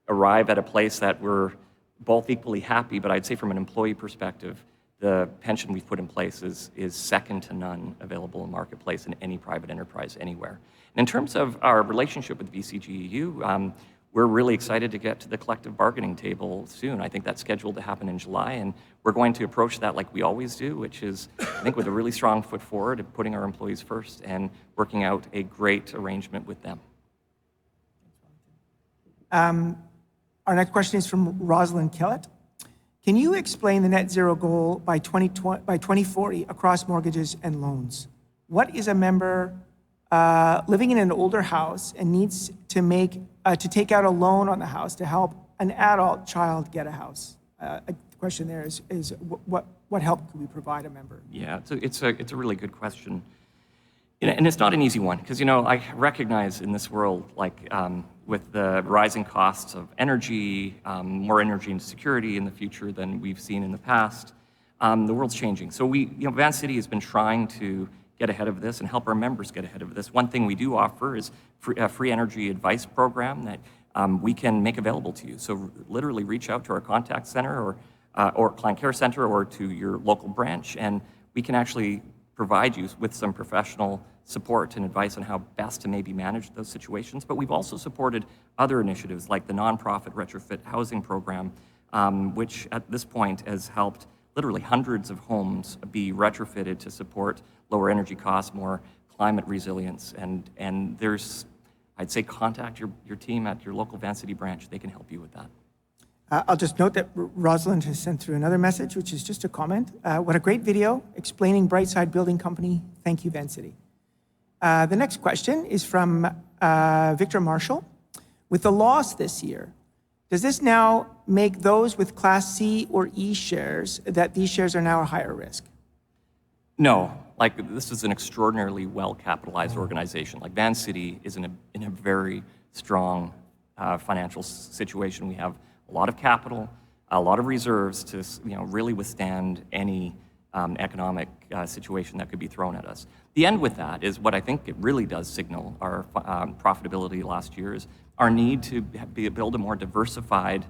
[SPEAKER 3] arrive at a place that we're both equally happy, but I'd say from an employee perspective, the pension we've put in place is second to none available in the marketplace in any private enterprise anywhere. And in terms of our relationship with BCGEU, we're really excited to get to the collective bargaining table soon. I think that's scheduled to happen in July, and we're going to approach that like we always do, which is, I think, with a really strong foot forward of putting our employees first and working out a great arrangement with them.
[SPEAKER 5] Our next question is from Rosalind Kellett. Can you explain the net zero goal by 2040 across mortgages and loans? What is a member living in an older house and needs to take out a loan on the house to help an adult child get a house? The question there is what help can we provide a member?
[SPEAKER 3] Yeah, it's a really good question. And it's not an easy one because, I recognize in this world, like with the rising costs of energy, more energy and security in the future than we've seen in the past, the world's changing. So Vancity has been trying to get ahead of this and help our members get ahead of this. One thing we do offer is a free energy advice program that we can make available to you. So literally reach out to our contact center or client care center or to your local branch, and we can actually provide you with some professional support and advice on how best to maybe manage those situations. But we've also supported other initiatives like the nonprofit retrofit housing program, which at this point has helped literally hundreds of homes be retrofitted to support lower energy costs, more climate resilience. And there's, I'd say, contact your team at your local Vancity branch. They can help you with that.
[SPEAKER 5] I'll just note that Rosalind has sent through another message, which is just a comment. What a great video explaining Brightside Building Company. Thank you, Vancity. The next question is from Victor Marshall. With the loss this year, Does this now make those with Class C or E shares that these shares are now a higher risk?
[SPEAKER 3] No, like this is an extraordinarily well-capitalized organization. Like Vancity is in a very strong financial situation. We have a lot of capital, a lot of reserves to really withstand any economic situation that could be thrown at us. The end with that is what I think it really does signal our profitability last year is our need to build a more diversified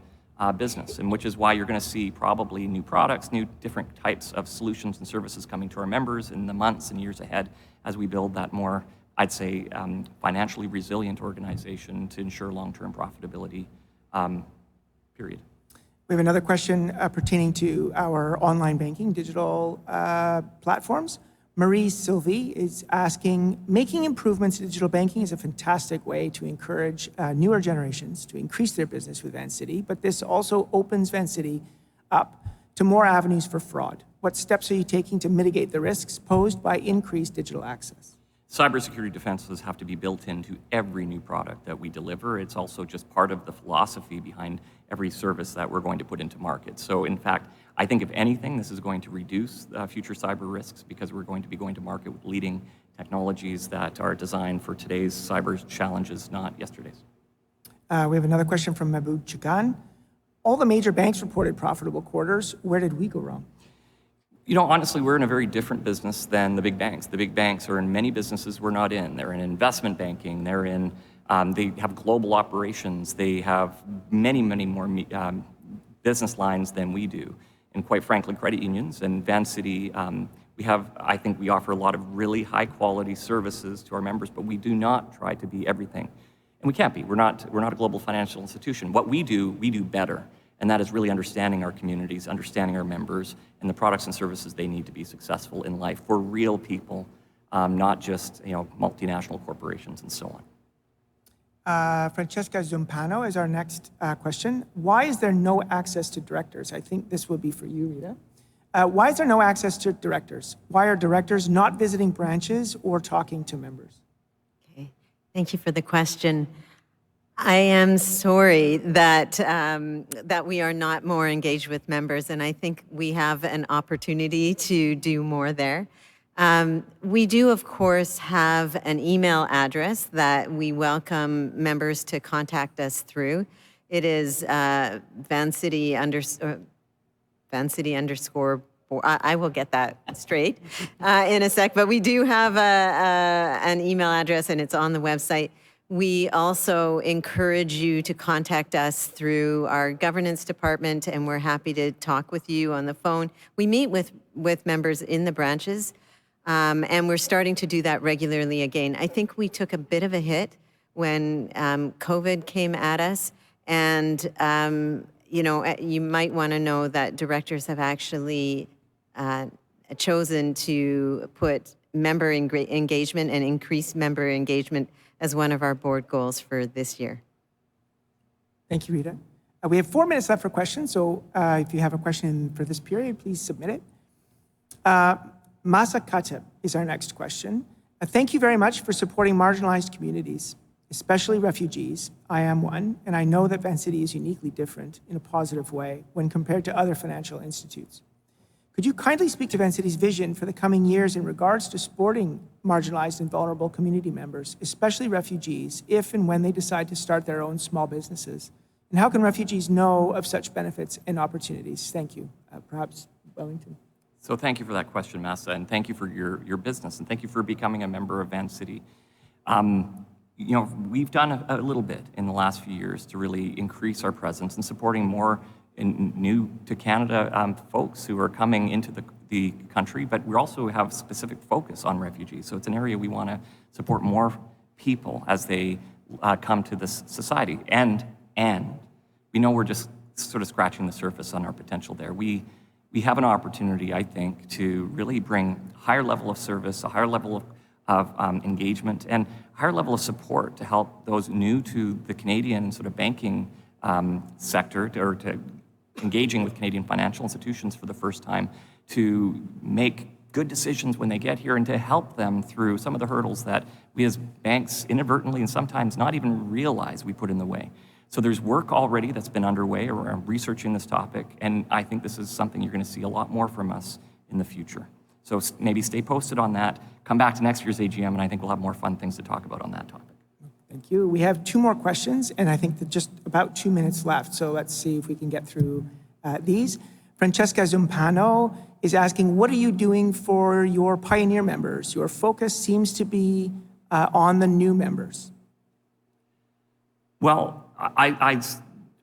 [SPEAKER 3] business, and which is why you're going to see probably new products, new different types of solutions and services coming to our members in the months and years ahead as we build that more, I'd say, financially resilient organization to ensure long-term profitability, period.
[SPEAKER 5] We have another question pertaining to our online banking, digital platforms. Marie Sylvie is asking, making improvements in digital banking is a fantastic way to encourage newer generations to increase their business with Vancity, but this also opens Vancity up to more avenues for fraud. What steps are you taking to mitigate the risks posed by increased digital access?
[SPEAKER 3] Cybersecurity defenses have to be built into every new product that we deliver. It's also just part of the philosophy behind every service that we're going to put into market. So in fact, I think if anything, this is going to reduce future cyber risks because we're going to be going to market with leading technologies that are designed for today's cyber challenges, not yesterday's.
[SPEAKER 5] We have another question from Mahmoud Chagan. All the major banks reported profitable quarters. Where did we go wrong?
[SPEAKER 3] You know, honestly, we're in a very different business than the big banks. The big banks are in many businesses we're not in. They're in investment banking. They're in, they have global operations. They have many, many more business lines than we do. And quite frankly, credit unions and Vancity, I think we offer a lot of really high quality services to our members, but we do not try to be everything. And we can't be. We're not a global financial institution. What we do better. And that is really understanding our communities, understanding our members, and the products and services they need to be successful in life for real people, not just multinational corporations and so on.
[SPEAKER 5] Francesca Zumpano is our next question. Why is there no access to directors? I think this will be for you, Rita. Why is there no access to directors? Why are directors not visiting branches or talking to members?
[SPEAKER 1] Okay, thank you for the question. I am sorry that we are not more engaged with members, and I think we have an opportunity to do more there. We do, of course, have an email address that we welcome members to contact us through. It is Vancity underscore. I will get that straight in a sec, but we do have an email address, and it's on the website. We also encourage you to contact us through our governance department, and we're happy to talk with you on the phone. We meet with members in the branches, and we're starting to do that regularly again. I think we took a bit of a hit when COVID came at us, and you might want to know that directors have actually chosen to put member engagement and increase member engagement as one of our board goals for this year.
[SPEAKER 5] Thank you, Rita. We have 4 minutes left for questions, so if you have a question for this period, please submit it. Masa Kateb is our next question. Thank you very much for supporting marginalized communities, especially refugees. I am one, and I know that Vancity is uniquely different in a positive way when compared to other financial institutes. Could you kindly speak to Vancity's vision for the coming years in regards to supporting marginalized and vulnerable community members, especially refugees, if and when they decide to start their own small businesses? And how can refugees know of such benefits and opportunities? Thank you. Perhaps Wellington.
[SPEAKER 3] So thank you for that question, Massa, and thank you for your business, and thank you for becoming a member of Vancity. We've done a little bit in the last few years to really increase our presence in supporting more new to Canada folks who are coming into the country, but we also have specific focus on refugees. So it's an area we want to support more people as they come to this society. And we know we're just sort of scratching the surface on our potential there. We have an opportunity, I think, to really bring a higher level of service, a higher level of engagement, and a higher level of support to help those new to the Canadian sort of banking sector, or to engaging with Canadian financial institutions for the first time, to make good decisions when they get here and to help them through some of the hurdles that we as banks inadvertently and sometimes not even realize we put in the way. So there's work already that's been underway around researching this topic, and I think this is something you're going to see a lot more from us in the future. So maybe stay posted on that. Come back to next year's AGM, and I think we'll have more fun things to talk about on that topic.
[SPEAKER 5] Thank you. We have 2 more questions, and I think that just about 2 minutes left. So let's see if we can get through these. Francesca Zumpano is asking, what are you doing for your pioneer members? Your focus seems to be on the new members.
[SPEAKER 3] Well, I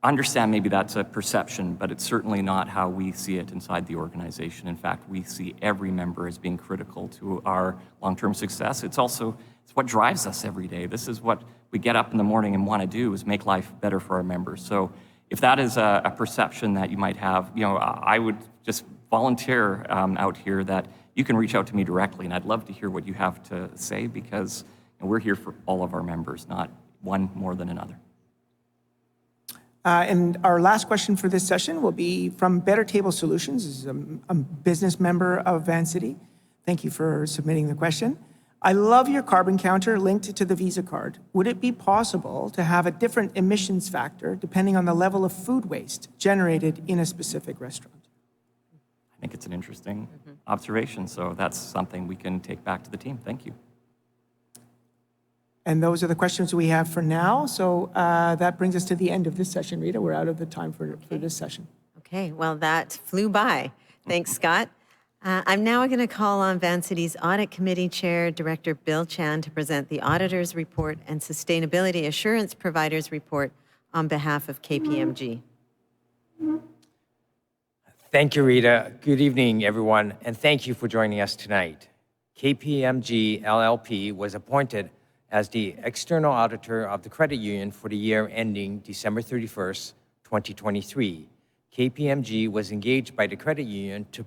[SPEAKER 3] understand maybe that's a perception, but it's certainly not how we see it inside the organization. In fact, we see every member as being critical to our long-term success. It's what drives us every day. This is what we get up in the morning and want to do, is make life better for our members. So if that is a perception that you might have, I would just volunteer out here that you can reach out to me directly, and I'd love to hear what you have to say, because we're here for all of our members, not one more than another.
[SPEAKER 5] And our last question for this session will be from Better Table Solutions. This is a business member of Vancity. Thank you for submitting the question. I love your carbon counter linked to the Visa card. Would it be possible to have a different emissions factor depending on the level of food waste generated in a specific restaurant?
[SPEAKER 3] I think it's an interesting observation, so that's something we can take back to the team. Thank you.
[SPEAKER 5] And those are the questions we have for now. So that brings us to the end of this session, Rita. We're out of the time for this session.
[SPEAKER 1] Okay, well, that flew by. Thanks, Scott. I'm now going to call on Vancity's Audit Committee Chair, Director Bill Chan, to present the Auditor's Report and Sustainability Assurance Providers Report on behalf of KPMG.
[SPEAKER 6] Thank you, Rita. Good evening, everyone, and thank you for joining us tonight. KPMG LLP was appointed as the external auditor of the credit union for the year ending December 31st, 2023. KPMG was engaged by the credit union to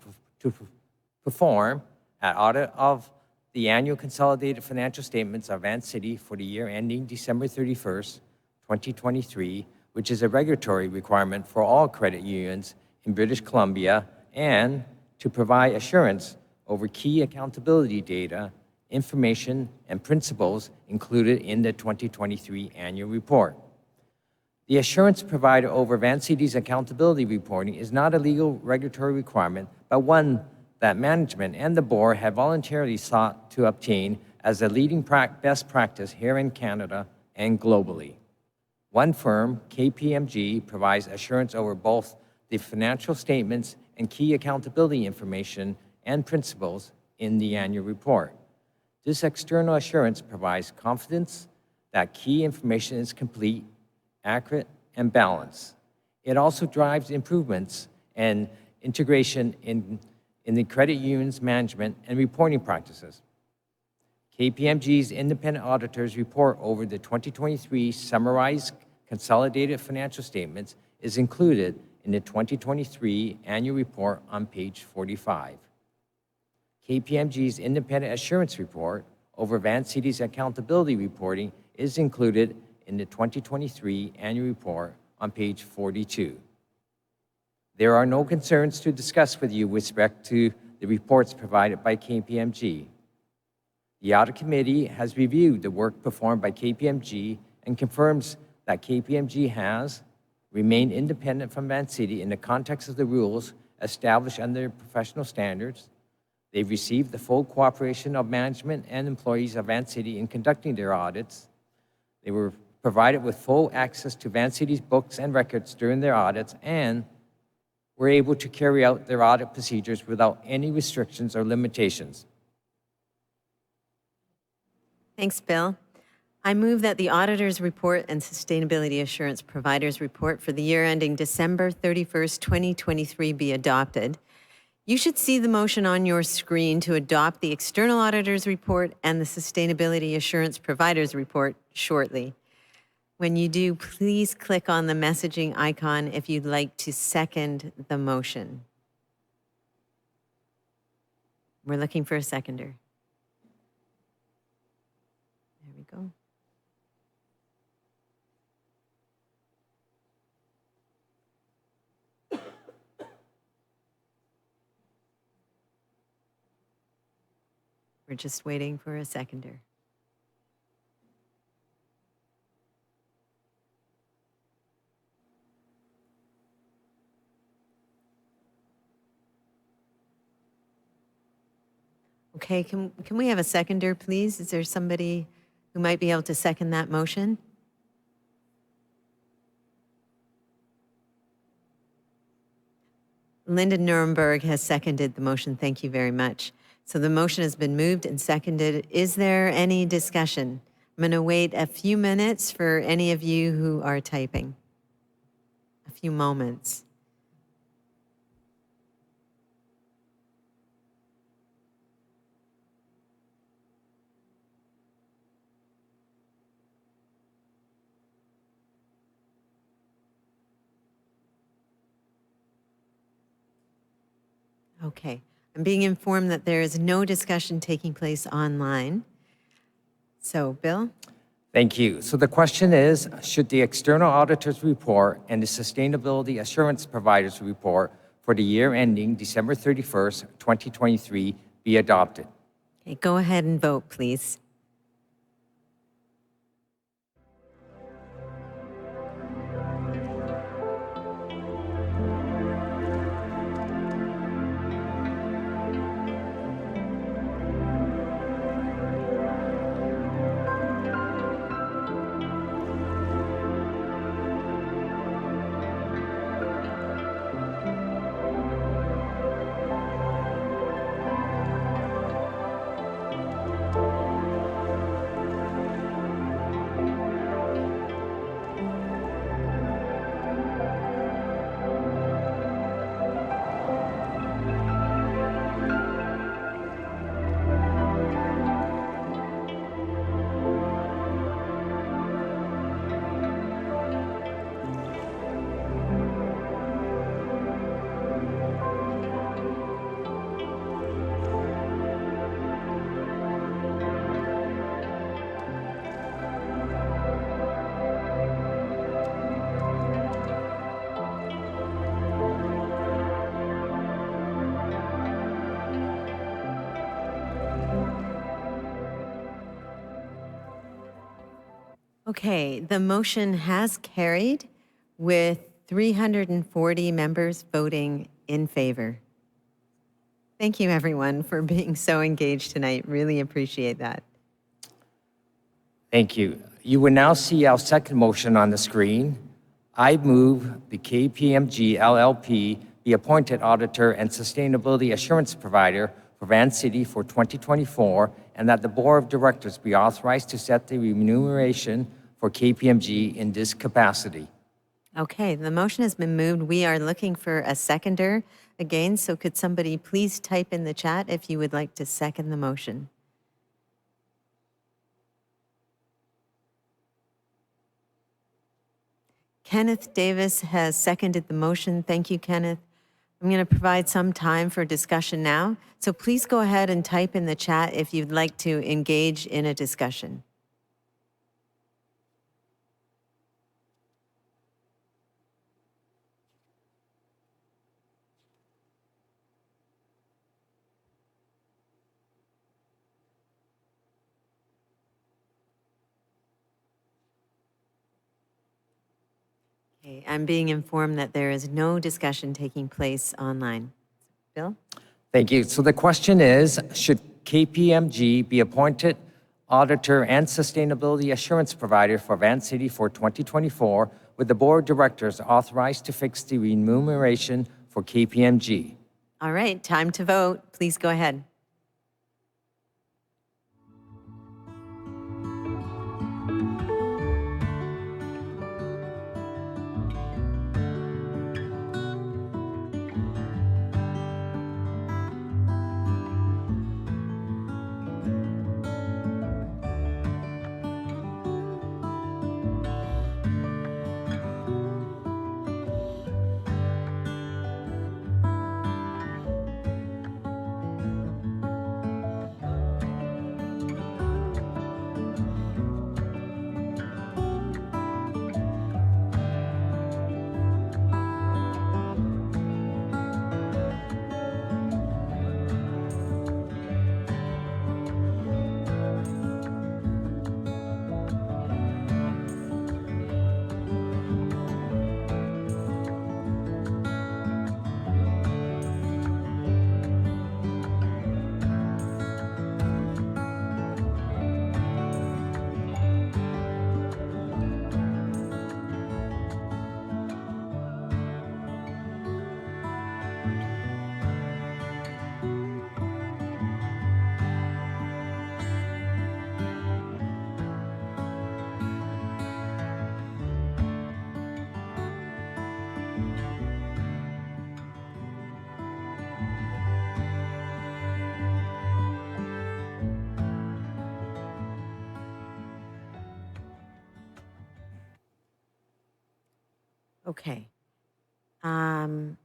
[SPEAKER 6] perform an audit of the annual consolidated financial statements of Vancity for the year ending December 31st, 2023, which is a regulatory requirement for all credit unions in British Columbia, and to provide assurance over key accountability data, information, and principles included in the 2023 annual report. The assurance provided over Vancity's accountability reporting is not a legal regulatory requirement, but one that management and the board have voluntarily sought to obtain as a leading best practice here in Canada and globally. One firm, KPMG, provides assurance over both the financial statements and key accountability information and principles in the annual report. This external assurance provides confidence that key information is complete, accurate, and balanced. It also drives improvements and integration in the credit union's management and reporting practices. KPMG's independent auditors report over the 2023 summarized consolidated financial statements is included in the 2023 annual report on page 45. KPMG's independent assurance report over Vancity's accountability reporting is included in the 2023 annual report on page 42. There are no concerns to discuss with you with respect to the reports provided by KPMG. The Audit Committee has reviewed the work performed by KPMG and confirms that KPMG has remained independent from Vancity in the context of the rules established under professional standards. They've received the full cooperation of management and employees of Vancity in conducting their audits. They were provided with full access to Vancity's books and records during their audits, and were able to carry out their audit procedures without any restrictions or limitations.
[SPEAKER 1] Thanks, Bill. I move that the Auditor's Report and Sustainability Assurance Providers Report for the year ending December 31st, 2023 be adopted. You should see the motion on your screen to adopt the External Auditor's Report and the Sustainability Assurance Providers Report shortly. When you do, please click on the messaging icon if you'd like to second the motion. We're looking for a seconder. There we go. We're just waiting for a seconder. Okay, can we have a seconder, please? Is there somebody who might be able to second that motion? Linda Nuremberg has seconded the motion. Thank you very much. So the motion has been moved and seconded. Is there any discussion? I'm going to wait a few minutes for any of you who are typing. A few moments. Okay. I'm being informed that there is no discussion taking place online. So, Bill?
[SPEAKER 6] Thank you. So the question is, should the external auditor's report and the sustainability assurance provider's report for the year ending December 31st, 2023 be adopted?
[SPEAKER 1] Okay, go ahead and vote, please. Okay, the motion has carried with 340 members voting in favor. Thank you, everyone, for being so engaged tonight. Really appreciate that.
[SPEAKER 6] Thank you. You will now see our second motion on the screen. I move the KPMG LLP be appointed auditor and sustainability assurance provider for Vancity for 2024, and that the board of directors be authorized to set the remuneration for KPMG in this capacity.
[SPEAKER 1] Okay, the motion has been moved. We are looking for a seconder again, so could somebody please type in the chat if you would like to second the motion? Kenneth Davis has seconded the motion. Thank you, Kenneth. I'm going to provide some time for discussion now. So please go ahead and type in the chat if you'd like to engage in a discussion. Okay, I'm being informed that there is no discussion taking place online. Bill?
[SPEAKER 6] Thank you. So the question is, should KPMG be appointed auditor and sustainability assurance provider for Vancity for 2024, with the board of directors authorized to fix the remuneration for KPMG?
[SPEAKER 1] All right, time to vote. Please go ahead. Okay. Um,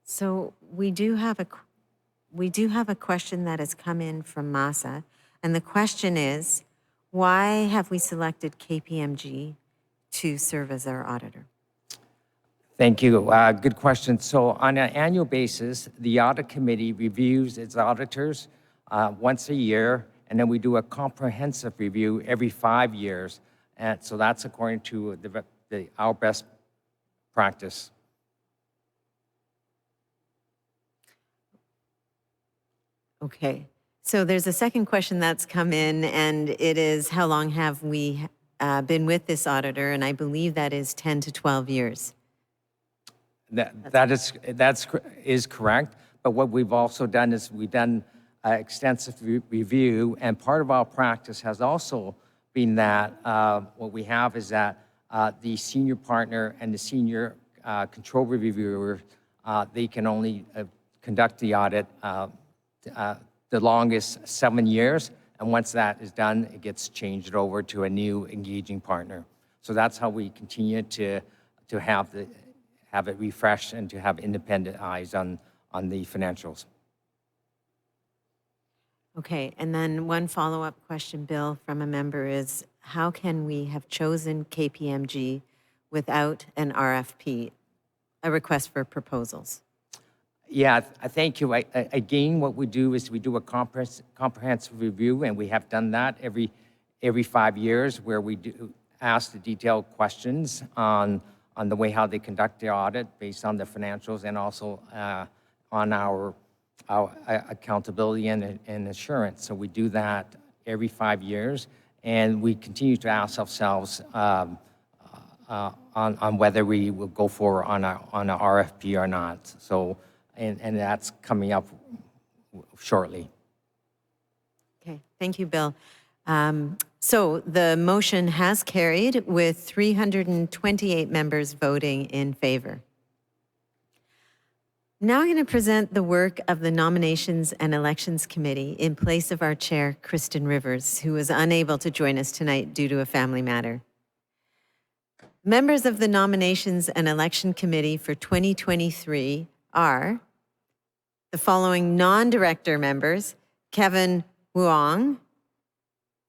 [SPEAKER 1] so we do have a question that has come in from Masa, and the question is, why have we selected KPMG to serve as our auditor?
[SPEAKER 6] Thank you. Good question. So on an annual basis, the audit committee reviews its auditors once a year, and then we do a comprehensive review every 5 years. And so that's according to our best practice.
[SPEAKER 1] Okay. So there's a second question that's come in, and it is, how long have we been with this auditor? And I believe that is 10 to 12 years.
[SPEAKER 6] That is correct. But what we've also done is we've done extensive review, and part of our practice has also been that what we have is that the senior partner and the senior control reviewer, they can only conduct the audit the longest 7 years, and once that is done, it gets changed over to a new engaging partner. So that's how we continue to have it refreshed and to have independent eyes on the financials.
[SPEAKER 1] Okay, and then one follow-up question, Bill, from a member is, how can we have chosen KPMG without an RFP, a request for proposals?
[SPEAKER 6] Yeah, I thank you. Again, what we do is we do a comprehensive review, and we have done that every 5 years, where we do ask the detailed questions on the way how they conduct the audit based on the financials, and also on our accountability and assurance. So we do that every 5 years, and we continue to ask ourselves on whether we will go for on a RFP or not. So, and that's coming up shortly.
[SPEAKER 1] Okay, thank you, Bill. So the motion has carried with 328 members voting in favor. Now I'm going to present the work of the Nominations and Elections Committee in place of our chair, Kristen Rivers, who was unable to join us tonight due to a family matter. Members of the Nominations and Election Committee for 2023 are the following non-director members: Kevin Wuong,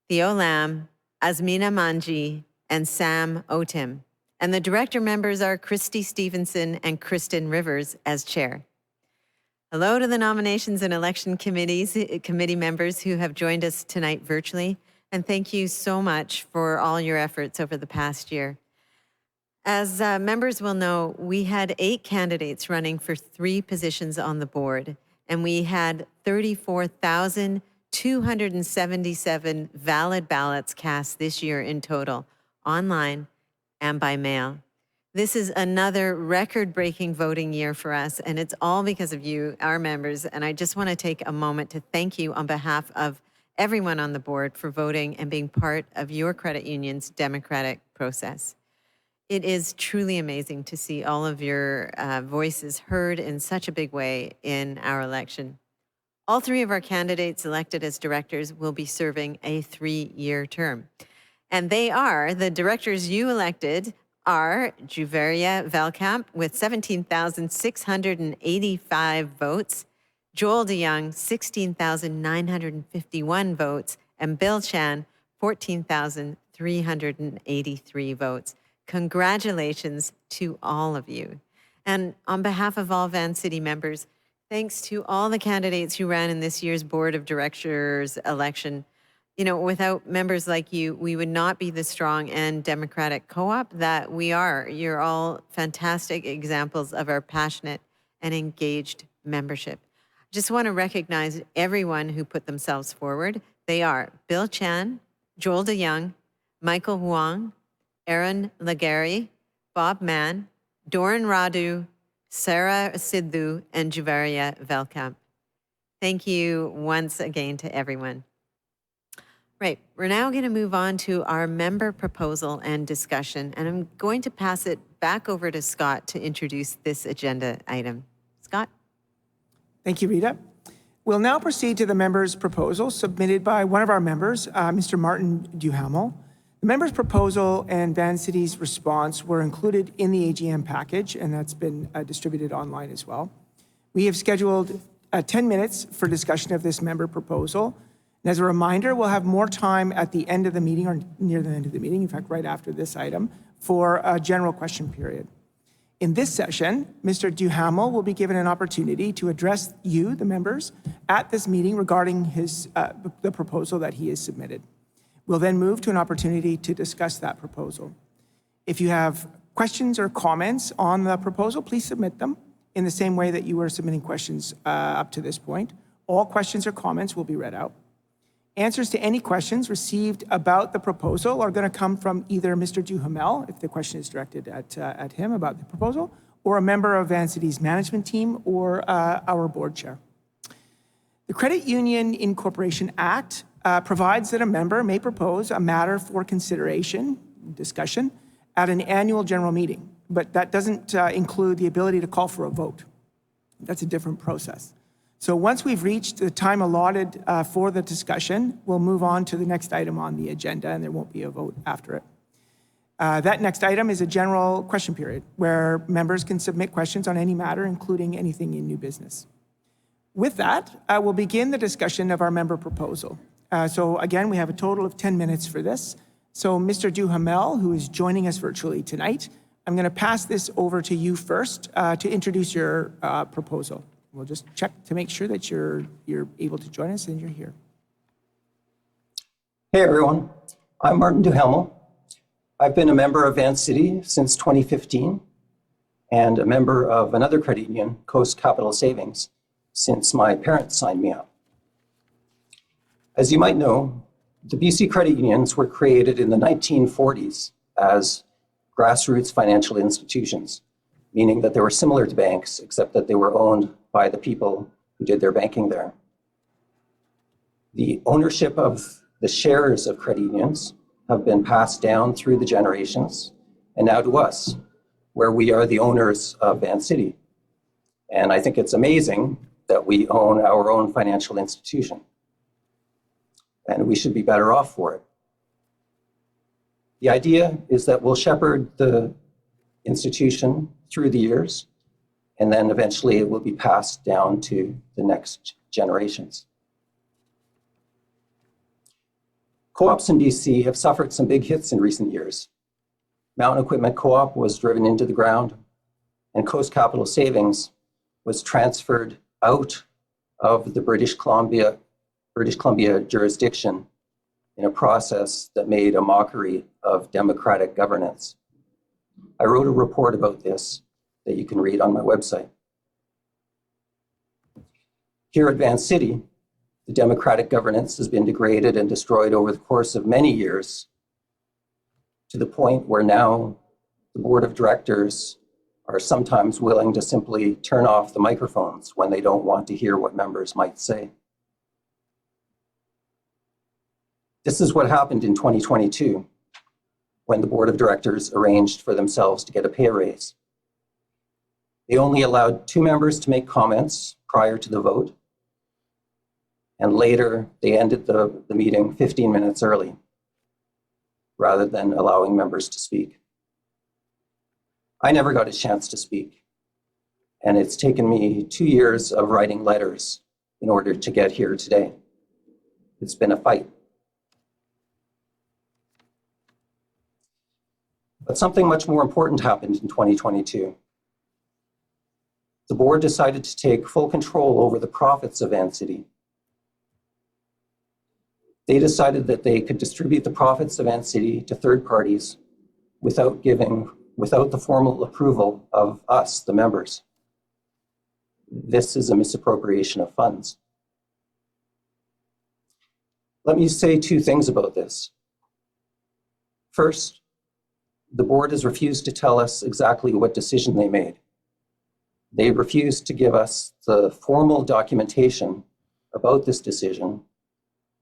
[SPEAKER 1] Theo Lam, Azmina Manji, and Sam Otim. And the director members are Christy Stevenson and Kristen Rivers as chair. Hello to the Nominations and Election Committee members who have joined us tonight virtually, and thank you so much for all your efforts over the past year. As members will know, we had 8 candidates running for 3 positions on the board, and we had 34,277 valid ballots cast this year in total, online and by mail. This is another record-breaking voting year for us, and it's all because of you, our members, and I just want to take a moment to thank you on behalf of everyone on the board for voting and being part of your credit union's democratic process. It is truly amazing to see all of your voices heard in such a big way in our election. All 3 of our candidates elected as directors will be serving a 3-year term. And they are, the directors you elected are Juveria Velkamp with 17,685 votes, Joel DeYoung, 16,951 votes, and Bill Chan, 14,383 votes. Congratulations to all of you. And on behalf of all Vancity members, thanks to all the candidates who ran in this year's Board of Directors election. You know, without members like you, we would not be the strong and democratic co-op that we are. You're all fantastic examples of our passionate and engaged membership. I just want to recognize everyone who put themselves forward. They are Bill Chan, Joel DeYoung, Michael Huang, Aaron Lagari, Bob Mann, Doran Radu, Sarah Sidhu, and Juveria Velkamp. Thank you once again to everyone. Right, we're now going to move on to our member proposal and discussion, and I'm going to pass it back over to Scott to introduce this agenda item. Scott?
[SPEAKER 5] Thank you, Rita. We'll now proceed to the member's proposal submitted by one of our members, Mr. Martin Duhamel. The members' proposal and Vancity's response were included in the AGM package, and that's been distributed online as well. We have scheduled 10 minutes for discussion of this member proposal. And as a reminder, we'll have more time at the end of the meeting, or near the end of the meeting, in fact, right after this item, for a general question period. In this session, Mr. Duhamel will be given an opportunity to address you, the members, at this meeting regarding the proposal that he has submitted. We'll then move to an opportunity to discuss that proposal. If you have questions or comments on the proposal, please submit them in the same way that you were submitting questions up to this point. All questions or comments will be read out. Answers to any questions received about the proposal are going to come from either Mr. Duhamel, if the question is directed at him about the proposal, or a member of Vancity's management team, or our board chair. The Credit Union Incorporation Act provides that a member may propose a matter for consideration, discussion, at an annual general meeting, but that doesn't include the ability to call for a vote. That's a different process. So once we've reached the time allotted for the discussion, we'll move on to the next item on the agenda, and there won't be a vote after it. That next item is a general question period, where members can submit questions on any matter, including anything in new business. With that, we'll begin the discussion of our member proposal. So again, we have a total of 10 minutes for this. So Mr. Duhamel, who is joining us virtually tonight, I'm going to pass this over to you first to introduce your proposal. We'll just check to make sure that you're able to join us and you're here.
[SPEAKER 7] Hey everyone, I'm Martin Duhamel. I've been a member of Vancity since 2015 and a member of another credit union, Coast Capital Savings, since my parents signed me up. As you might know, the BC credit unions were created in the 1940s as grassroots financial institutions, meaning that they were similar to banks, except that they were owned by the people who did their banking there. The ownership of the shares of credit unions have been passed down through the generations, and now to us, where we are the owners of Vancity. And I think it's amazing that we own our own financial institution, and we should be better off for it. The idea is that we'll shepherd the institution through the years, and then eventually it will be passed down to the next generations. Co-ops in BC have suffered some big hits in recent years. Mountain Equipment Co-op was driven into the ground, and Coast Capital Savings was transferred out of the British Columbia jurisdiction in a process that made a mockery of democratic governance. I wrote a report about this that you can read on my website. Here at Vancity, the democratic governance has been degraded and destroyed over the course of many years, to the point where now the board of directors are sometimes willing to simply turn off the microphones when they don't want to hear what members might say. This is what happened in 2022, when the board of directors arranged for themselves to get a pay raise. They only allowed 2 members to make comments prior to the vote, and later they ended the meeting 15 minutes early, rather than allowing members to speak. I never got a chance to speak, and it's taken me 2 years of writing letters in order to get here today. It's been a fight. But something much more important happened in 2022. The board decided to take full control over the profits of Vancity. They decided that they could distribute the profits of Vancity to third parties without the formal approval of us, the members. This is a misappropriation of funds. Let me say 2 things about this. First, the board has refused to tell us exactly what decision they made. They refused to give us the formal documentation about this decision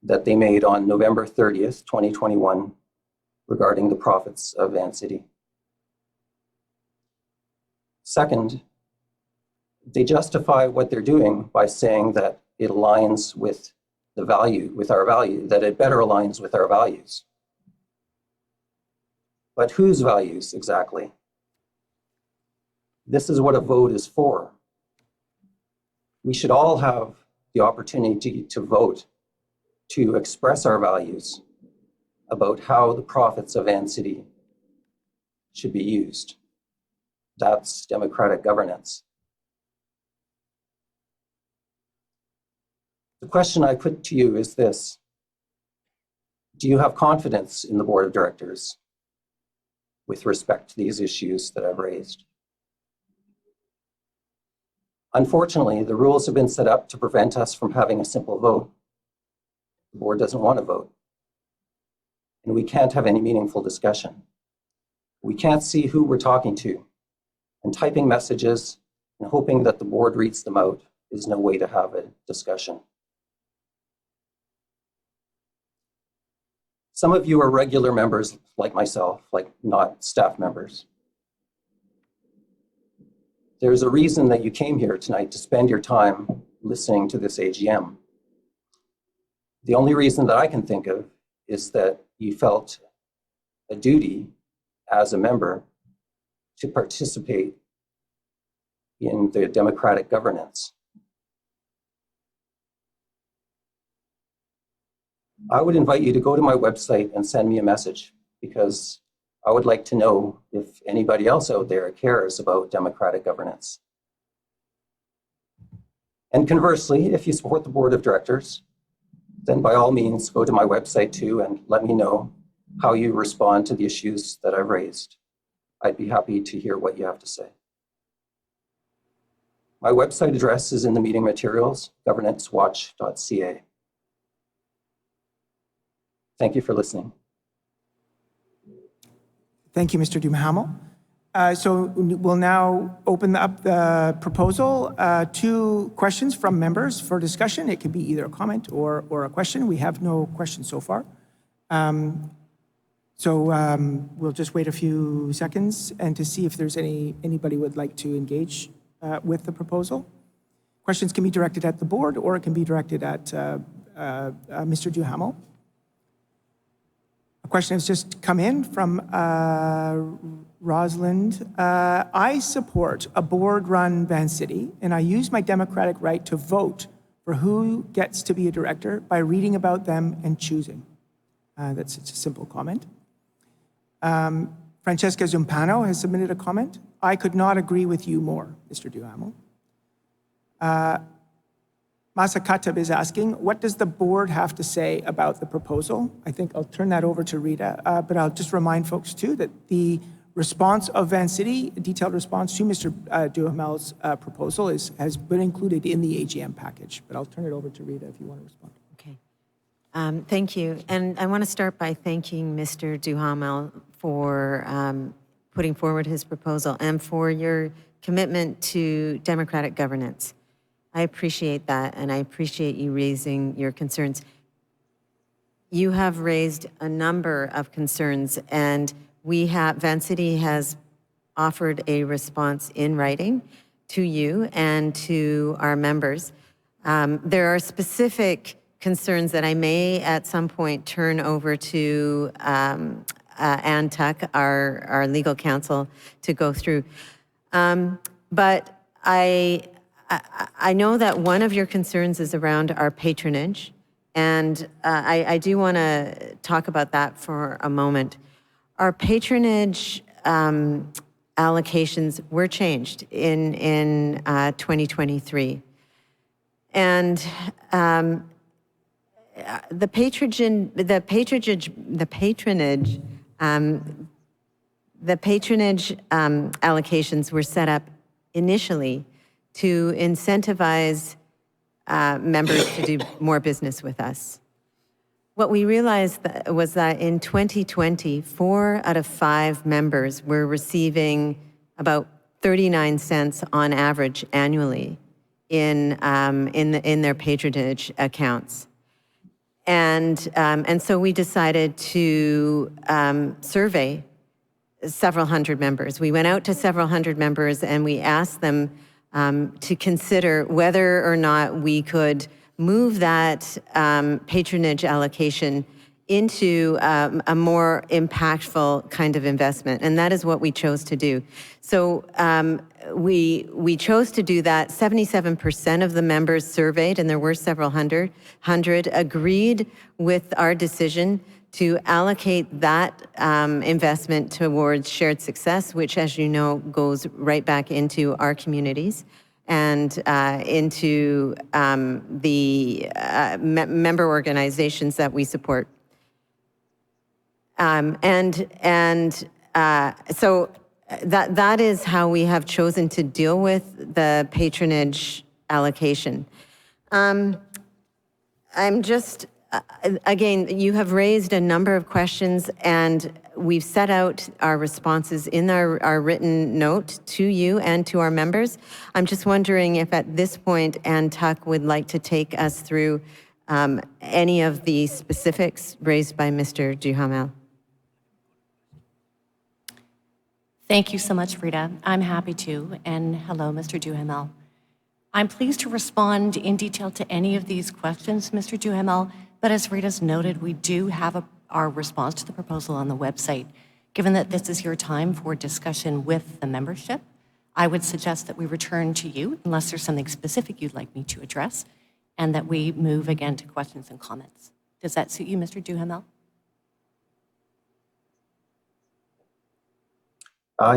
[SPEAKER 7] that they made on November 30th, 2021, regarding the profits of Vancity. Second, they justify what they're doing by saying that it aligns with our value, that it better aligns with our values. But whose values exactly? This is what a vote is for. We should all have the opportunity to vote, to express our values about how the profits of Vancity should be used. That's democratic governance. The question I put to you is this: do you have confidence in the board of directors with respect to these issues that I've raised? Unfortunately, the rules have been set up to prevent us from having a simple vote. The board doesn't want to vote, and we can't have any meaningful discussion. We can't see who we're talking to, and typing messages and hoping that the board reads them out is no way to have a discussion. Some of you are regular members like myself, like not staff members. There's a reason that you came here tonight to spend your time listening to this AGM. The only reason that I can think of is that you felt a duty as a member to participate in the democratic governance. I would invite you to go to my website and send me a message, because I would like to know if anybody else out there cares about democratic governance. And conversely, if you support the board of directors, then by all means, go to my website too and let me know how you respond to the issues that I've raised. I'd be happy to hear what you have to say. My website address is in the meeting materials, governancewatch.ca. Thank you for listening.
[SPEAKER 5] Thank you, Mr. Duhamel. So we'll now open up the proposal to questions from members for discussion. It could be either a comment or a question. We have no questions so far. We'll just wait a few seconds and to see if there's anybody would like to engage with the proposal. Questions can be directed at the board, or it can be directed at Mr. Duhamel. A question has just come in from Rosalind. I support a board-run Vancity, and I use my democratic right to vote for who gets to be a director by reading about them and choosing. That's a simple comment. Francesca Zumpano has submitted a comment. I could not agree with you more, Mr. Duhamel. Masakatab is asking, what does the board have to say about the proposal? I think I'll turn that over to Rita, but I'll just remind folks too that the response of Vancity, a detailed response to Mr. Duhamel's proposal has been included in the AGM package, but I'll turn it over to Rita if you want to respond.
[SPEAKER 1] Okay. Thank you. And I want to start by thanking Mr. Duhamel for putting forward his proposal and for your commitment to democratic governance. I appreciate that, and I appreciate you raising your concerns. You have raised a number of concerns, and Vancity has offered a response in writing to you and to our members. There are specific concerns that I may at some point turn over to Ann Tuck, our legal counsel, to go through. But I know that one of your concerns is around our patronage, and I do want to talk about that for a moment. Our patronage allocations were changed in 2023, and the patronage allocations were set up initially to incentivize members to do more business with us. What we realized was that in 2020, 4 out of 5 members were receiving about 39 cents on average annually in their patronage accounts. And so we decided to survey several hundred members. We went out to several hundred members and we asked them to consider whether or not we could move that patronage allocation into a more impactful kind of investment, and that is what we chose to do. So we chose to do that. 77% of the members surveyed, and there were several hundred, agreed with our decision to allocate that investment towards shared success, which, as you know, goes right back into our communities and into the member organizations that we support. So that is how we have chosen to deal with the patronage allocation. I'm just, again, you have raised a number of questions, and we've set out our responses in our written note to you and to our members. I'm just wondering if at this point Ann Tuck would like to take us through any of the specifics raised by Mr. Duhamel.
[SPEAKER 8] Thank you so much, Rita. I'm happy to, and hello, Mr. Duhamel. I'm pleased to respond in detail to any of these questions, Mr. Duhamel, but as Rita's noted, we do have our response to the proposal on the website. Given that this is your time for discussion with the membership, I would suggest that we return to you, unless there's something specific you'd like me to address, and that we move again to questions and comments. Does that suit you, Mr. Duhamel?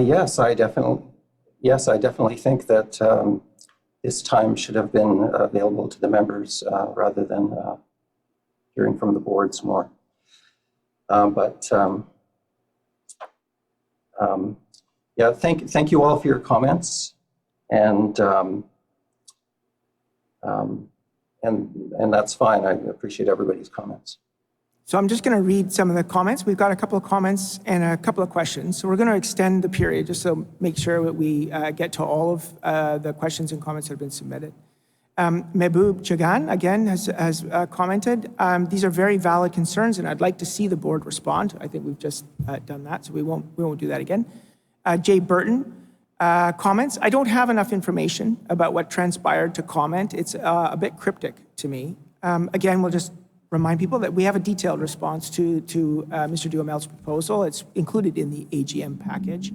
[SPEAKER 7] Yes, I definitely think that this time should have been available to the members rather than hearing from the boards more. Yeah, thank you all for your comments, and that's fine. I appreciate everybody's comments.
[SPEAKER 5] So I'm just going to read some of the comments. We've got a couple of comments and a couple of questions. So we're going to extend the period just to make sure that we get to all of the questions and comments that have been submitted. Mehboob Chagan, again, has commented, these are very valid concerns, and I'd like to see the board respond. I think we've just done that, so we won't do that again. Jay Burton comments, I don't have enough information about what transpired to comment. It's a bit cryptic to me. Again, we'll just remind people that we have a detailed response to Mr. Duhamel's proposal. It's included in the AGM package.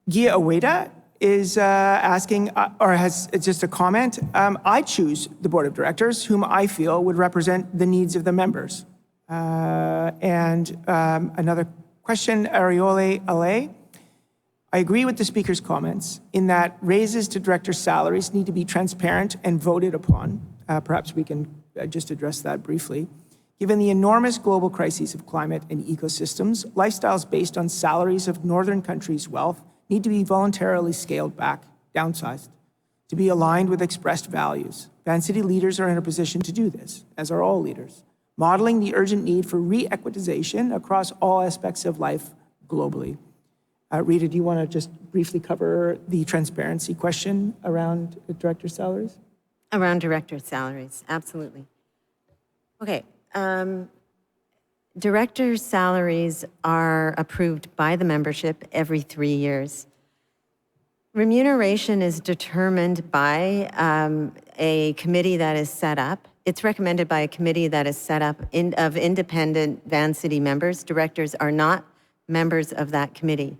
[SPEAKER 5] Gia Aweda is asking, or has just a comment, I choose the board of directors whom I feel would represent the needs of the members. Another question, Ariole Ale. I agree with the speaker's comments in that raises to director salaries need to be transparent and voted upon. Perhaps we can just address that briefly. Given the enormous global crises of climate and ecosystems, lifestyles based on salaries of northern countries' wealth need to be voluntarily scaled back, downsized, to be aligned with expressed values. Vancity leaders are in a position to do this, as are all leaders, modeling the urgent need for re-equitization across all aspects of life globally. Rita, do you want to just briefly cover the transparency question around director salaries?
[SPEAKER 1] Around director salaries, absolutely. Okay. Director salaries are approved by the membership every 3 years. Remuneration is determined by a committee that is set up. It's recommended by a committee that is set up of independent Vancity members. Directors are not members of that committee.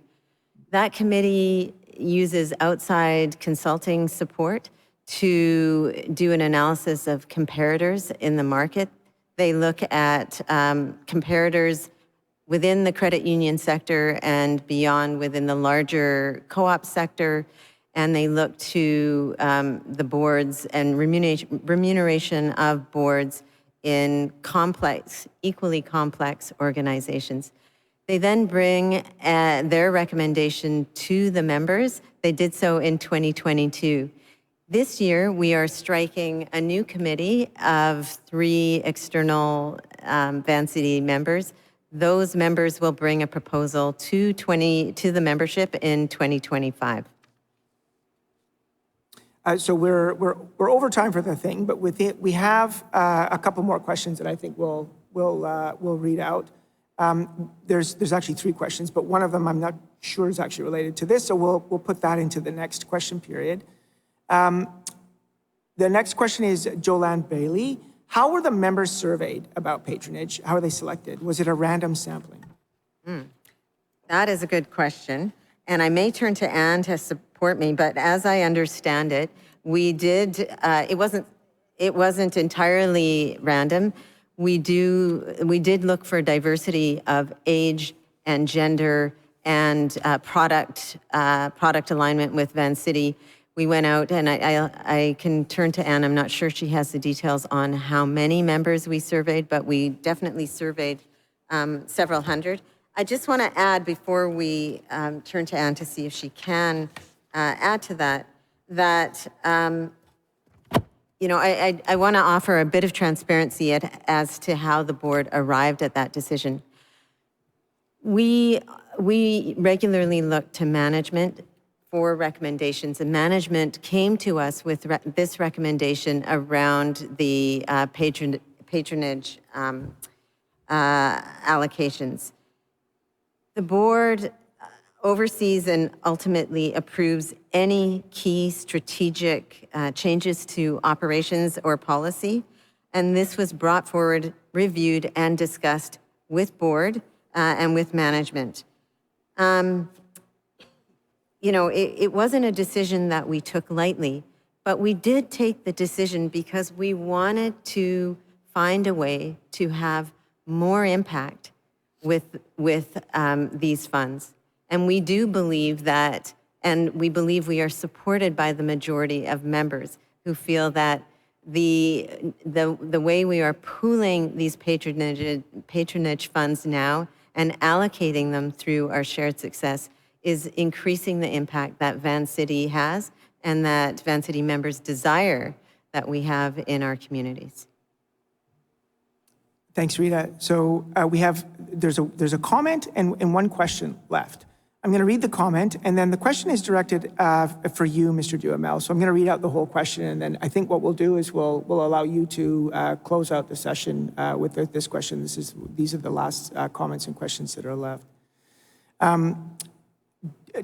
[SPEAKER 1] That committee uses outside consulting support to do an analysis of comparators in the market. They look at comparators within the credit union sector and beyond within the larger co-op sector, and they look to the boards and remuneration of boards in complex, equally complex organizations. They then bring their recommendation to the members. They did so in 2022. This year, we are striking a new committee of 3 external Vancity members. Those members will bring a proposal to the membership in 2025.
[SPEAKER 5] So we're over time for the thing, but with it, we have a couple more questions that I think we'll read out. There's actually 3 questions, but one of them I'm not sure is actually related to this, so we'll put that into the next question period. The next question is Jolanne Bailey. How were the members surveyed about patronage? How were they selected? Was it a random sampling?
[SPEAKER 1] That is a good question. And I may turn to Anne to support me, but as I understand it, we did, it wasn't entirely random. We did look for diversity of age and gender and product alignment with Vancity. We went out, and I can turn to Anne. I'm not sure she has the details on how many members we surveyed, but we definitely surveyed several hundred. I just want to add, before we turn to Anne to see if she can add to that, you know, I want to offer a bit of transparency as to how the board arrived at that decision. We regularly look to management for recommendations, and management came to us with this recommendation around the patronage allocations. The board oversees and ultimately approves any key strategic changes to operations or policy, and this was brought forward, reviewed, and discussed with board and with management. You know, it wasn't a decision that we took lightly, but we did take the decision because we wanted to find a way to have more impact with these funds. And we do believe that, and we believe we are supported by the majority of members who feel that the way we are pooling these patronage funds now and allocating them through our shared success is increasing the impact that Vancity has and that Vancity members desire that we have in our communities.
[SPEAKER 5] Thanks, Rita. So there's a comment and one question left. I'm going to read the comment, and then the question is directed for you, Mr. Duhamel. So I'm going to read out the whole question, and then I think what we'll do is we'll allow you to close out the session with this question. These are the last comments and questions that are left.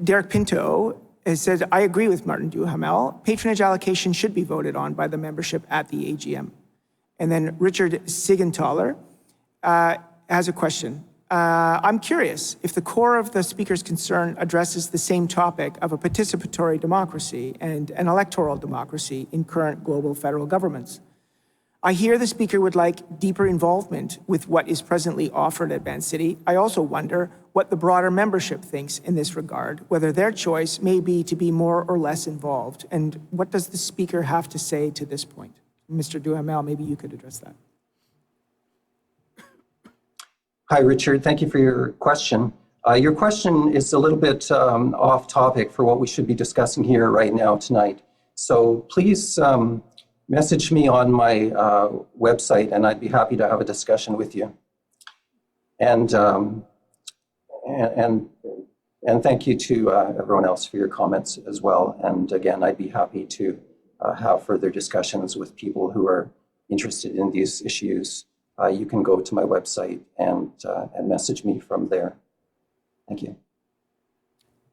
[SPEAKER 5] Derek Pinto has said, I agree with Martin Duhamel. Patronage allocation should be voted on by the membership at the AGM. And then Richard Sigenthaler has a question. I'm curious if the core of the speaker's concern addresses the same topic of a participatory democracy and an electoral democracy in current global federal governments. I hear the speaker would like deeper involvement with what is presently offered at Vancity. I also wonder what the broader membership thinks in this regard, whether their choice may be to be more or less involved. And what does the speaker have to say to this point? Mr. Duhamel, maybe you could address that.
[SPEAKER 7] Hi, Richard. Thank you for your question. Your question is a little bit off topic for what we should be discussing here right now tonight. So please message me on my website, and I'd be happy to have a discussion with you. And thank you to everyone else for your comments as well. And again, I'd be happy to have further discussions with people who are interested in these issues. You can go to my website and message me from there. Thank you.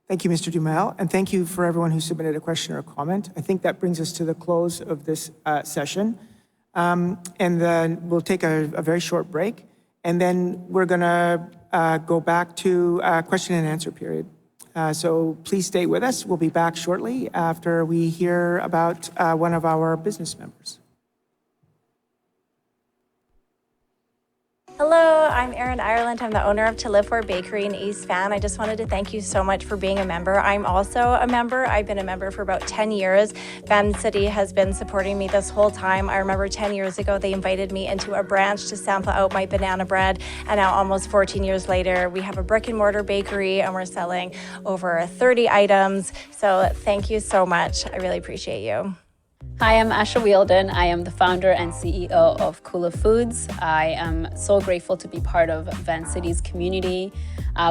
[SPEAKER 5] Thank you, Mr. Duhamel, and thank you for everyone who submitted a question or a comment. I think that brings us to the close of this session. And then we'll take a very short break, and then we're gonna go back to question and answer period. So please stay with us. We'll be back shortly after we hear about one of our business members.
[SPEAKER 9] Hello, I'm Erin Ireland. I'm the owner of To Live For Bakery in East Van. I just wanted to thank you so much for being a member. I'm also a member. I've been a member for about 10 years. Vancity has been supporting me this whole time. I remember 10 years ago, they invited me into a branch to sample out my banana bread. And now almost 14 years later, we have a brick and mortar bakery and we're selling over 30 items. So thank you so much. I really appreciate you.
[SPEAKER 10] Hi, I'm Asha Wielden. I am the founder and CEO of Kula Foods. I am so grateful to be part of Vancity's community.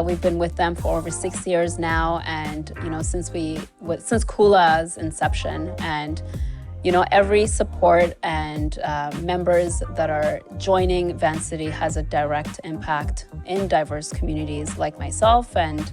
[SPEAKER 10] We've been with them for over 6 years now, and since Kula's inception, and every support and members that are joining Vancity has a direct impact in diverse communities like myself and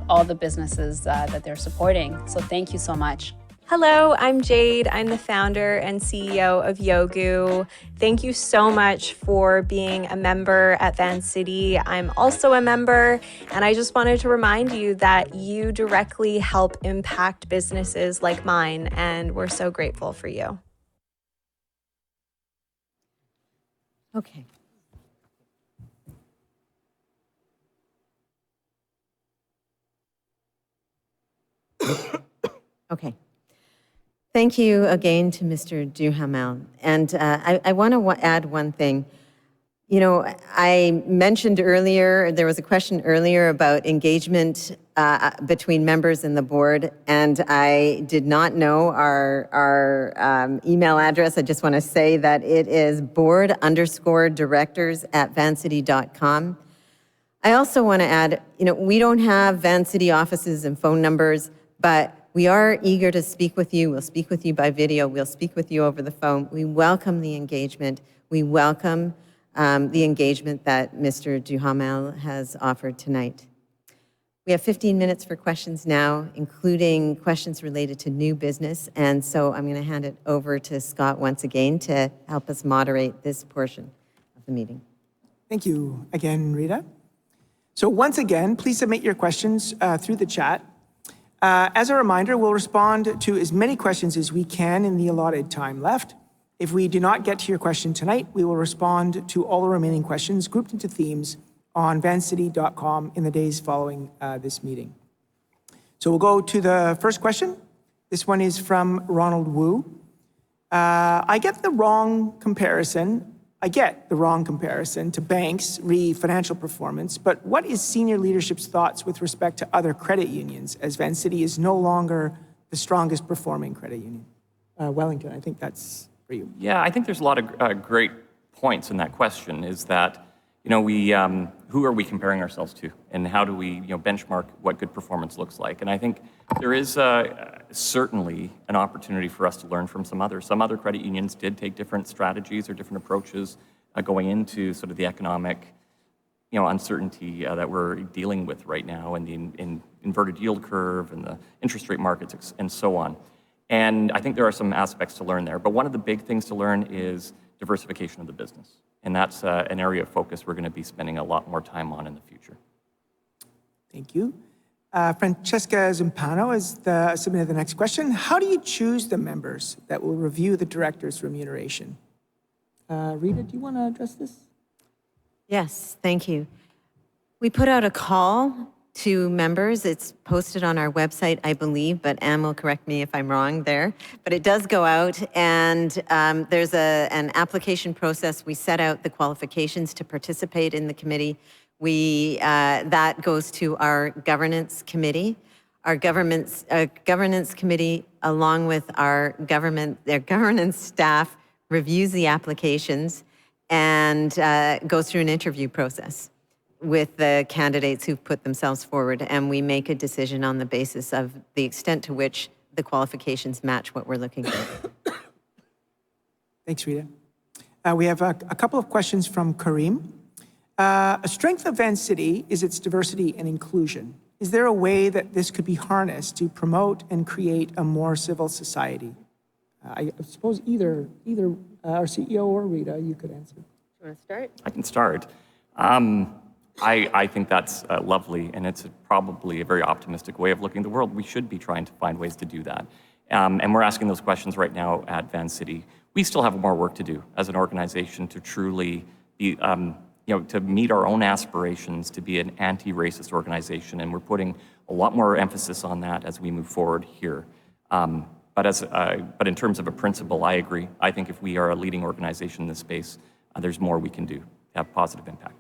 [SPEAKER 10] all the businesses that they're supporting. So thank you so much.
[SPEAKER 11] Hello, I'm Jade. I'm the founder and CEO of Yogu. Thank you so much for being a member at Vancity. I'm also a member, and I just wanted to remind you that you directly help impact businesses like mine, and we're so grateful for you.
[SPEAKER 1] Okay. Okay. Thank you again to Mr. Duhamel. And I want to add one thing. You know, I mentioned earlier, there was a question earlier about engagement between members and the board, and I did not know our email address. I just want to say that it is board_directors@vancity.com. I also want to add, you know, we don't have Vancity offices and phone numbers, but we are eager to speak with you. We'll speak with you by video. We'll speak with you over the phone. We welcome the engagement. We welcome the engagement that Mr. Duhamel has offered tonight. We have 15 minutes for questions now, including questions related to new business. And so I'm going to hand it over to Scott once again to help us moderate this portion of the meeting.
[SPEAKER 5] Thank you again, Rita. So once again, please submit your questions through the chat. As a reminder, we'll respond to as many questions as we can in the allotted time left. If we do not get to your question tonight, we will respond to all the remaining questions grouped into themes on vancity.com in the days following this meeting. So we'll go to the first question. This one is from Ronald Wu. I get the wrong comparison to banks re financial performance, but what is senior leadership's thoughts with respect to other credit unions, as Vancity is no longer the strongest performing credit union? Wellington, I think that's for you.
[SPEAKER 3] Yeah, I think there's a lot of great points in that question. Is that, you know, who are we comparing ourselves to, and how do we, you know, benchmark what good performance looks like? And I think there is certainly an opportunity for us to learn from some others. Some other credit unions did take different strategies or different approaches going into sort of the economic, you know, uncertainty that we're dealing with right now, and the inverted yield curve and the interest rate markets and so on. And I think there are some aspects to learn there. But one of the big things to learn is diversification of the business. And that's an area of focus we're going to be spending a lot more time on in the future.
[SPEAKER 5] Thank you. Francesca Zampano has submitted the next question. How do you choose the members that will review the director's remuneration? Rita, do you want to address this?
[SPEAKER 1] Yes, thank you. We put out a call to members. It's posted on our website, I believe, but Anne will correct me if I'm wrong there. But it does go out, and there's an application process. We set out the qualifications to participate in the committee. That goes to our governance committee. Our governance committee, along with their governance staff, reviews the applications and goes through an interview process with the candidates who've put themselves forward, and we make a decision on the basis of the extent to which the qualifications match what we're looking for.
[SPEAKER 5] Thanks, Rita. We have a couple of questions from Kareem. A strength of Vancity is its diversity and inclusion. Is there a way that this could be harnessed to promote and create a more civil society? I suppose either our CEO or Rita, you could answer. You want to start?
[SPEAKER 3] I can start. I think that's lovely, and it's probably a very optimistic way of looking at the world. We should be trying to find ways to do that. And we're asking those questions right now at Vancity. We still have more work to do as an organization to truly be, to meet our own aspirations to be an anti-racist organization, and we're putting a lot more emphasis on that as we move forward here. But in terms of a principle, I agree. I think if we are a leading organization in this space, there's more we can do to have positive impact.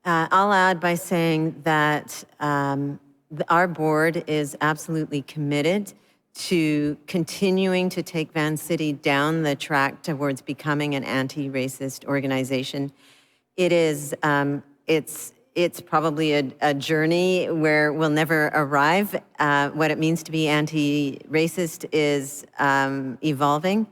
[SPEAKER 1] I'll add by saying that our board is absolutely committed to continuing to take Vancity down the track towards becoming an anti-racist organization. It is, it's probably a journey where we'll never arrive. What it means to be anti-racist is evolving.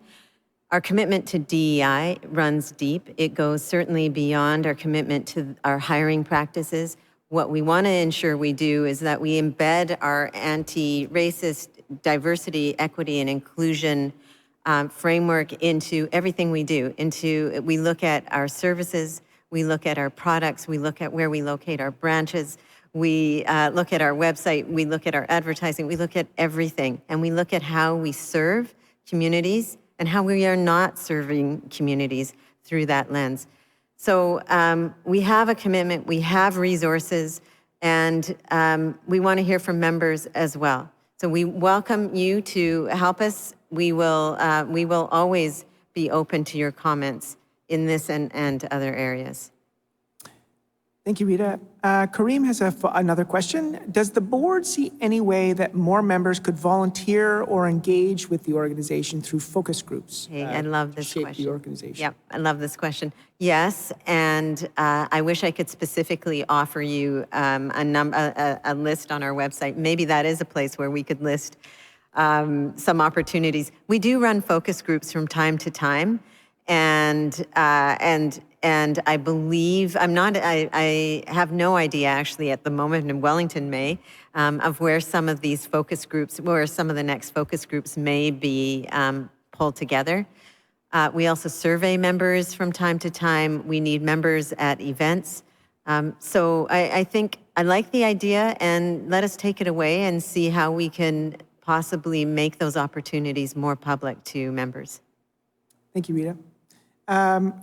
[SPEAKER 1] Our commitment to DEI runs deep. It goes certainly beyond our commitment to our hiring practices. What we want to ensure we do is that we embed our anti-racist diversity, equity, and inclusion framework into everything we do. We look at our services, we look at our products, we look at where we locate our branches, we look at our website, we look at our advertising, we look at everything, and we look at how we serve communities and how we are not serving communities through that lens. So we have a commitment, we have resources, and we want to hear from members as well. So we welcome you to help us. We will always be open to your comments in this and other areas.
[SPEAKER 5] Thank you, Rita. Kareem has another question. Does the board see any way that more members could volunteer or engage with the organization through focus groups?
[SPEAKER 1] Hey, I love this
[SPEAKER 5] shape
[SPEAKER 1] question.
[SPEAKER 5] the organization.
[SPEAKER 1] Yep, I love this question. Yes, and I wish I could specifically offer you a list on our website. Maybe that is a place where we could list some opportunities. We do run focus groups from time to time, and I believe, I have no idea actually at the moment, in Wellington may, of where some of these focus groups, where some of the next focus groups may be pulled together. We also survey members from time to time. We need members at events. So I think I like the idea, and let us take it away and see how we can possibly make those opportunities more public to members.
[SPEAKER 5] Thank you, Rita.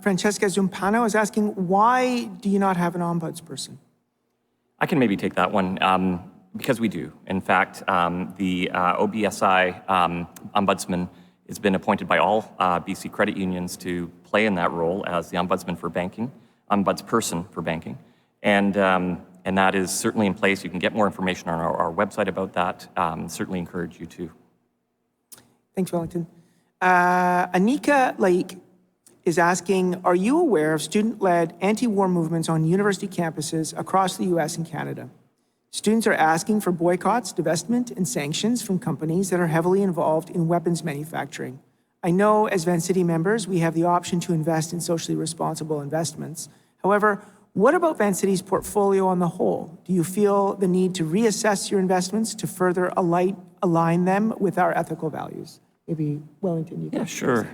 [SPEAKER 5] Francesca Zumpano is asking, why do you not have an ombudsperson?
[SPEAKER 3] I can maybe take that one, because we do. In fact, the OBSI ombudsman has been appointed by all BC credit unions to play in that role as the ombudsman for banking, ombudsperson for banking. And that is certainly in place. You can get more information on our website about that. Certainly encourage you to.
[SPEAKER 5] Thanks, Wellington. Anika Laik is asking, are you aware of student-led anti-war movements on university campuses across the US and Canada? Students are asking for boycotts, divestment, and sanctions from companies that are heavily involved in weapons manufacturing. I know as Vancity members, we have the option to invest in socially responsible investments. However, what about Vancity's portfolio on the whole? Do you feel the need to reassess your investments to further align them with our ethical values? Maybe Wellington, you can.
[SPEAKER 3] Yeah, sure.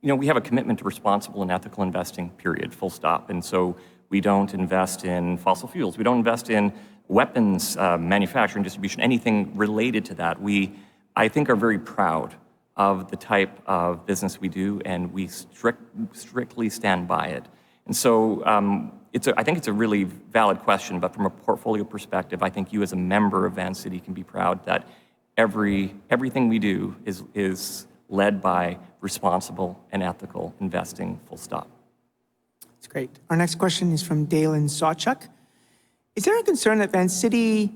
[SPEAKER 3] You know, we have a commitment to responsible and ethical investing, period, full stop. And so we don't invest in fossil fuels. We don't invest in weapons manufacturing, distribution, anything related to that. We, I think, are very proud of the type of business we do, and we strictly stand by it. And so I think it's a really valid question, but from a portfolio perspective, I think you as a member of Vancity can be proud that everything we do is led by responsible and ethical investing, full stop.
[SPEAKER 5] That's great. Our next question is from Dalen Sawchuk. Is there a concern that Vancity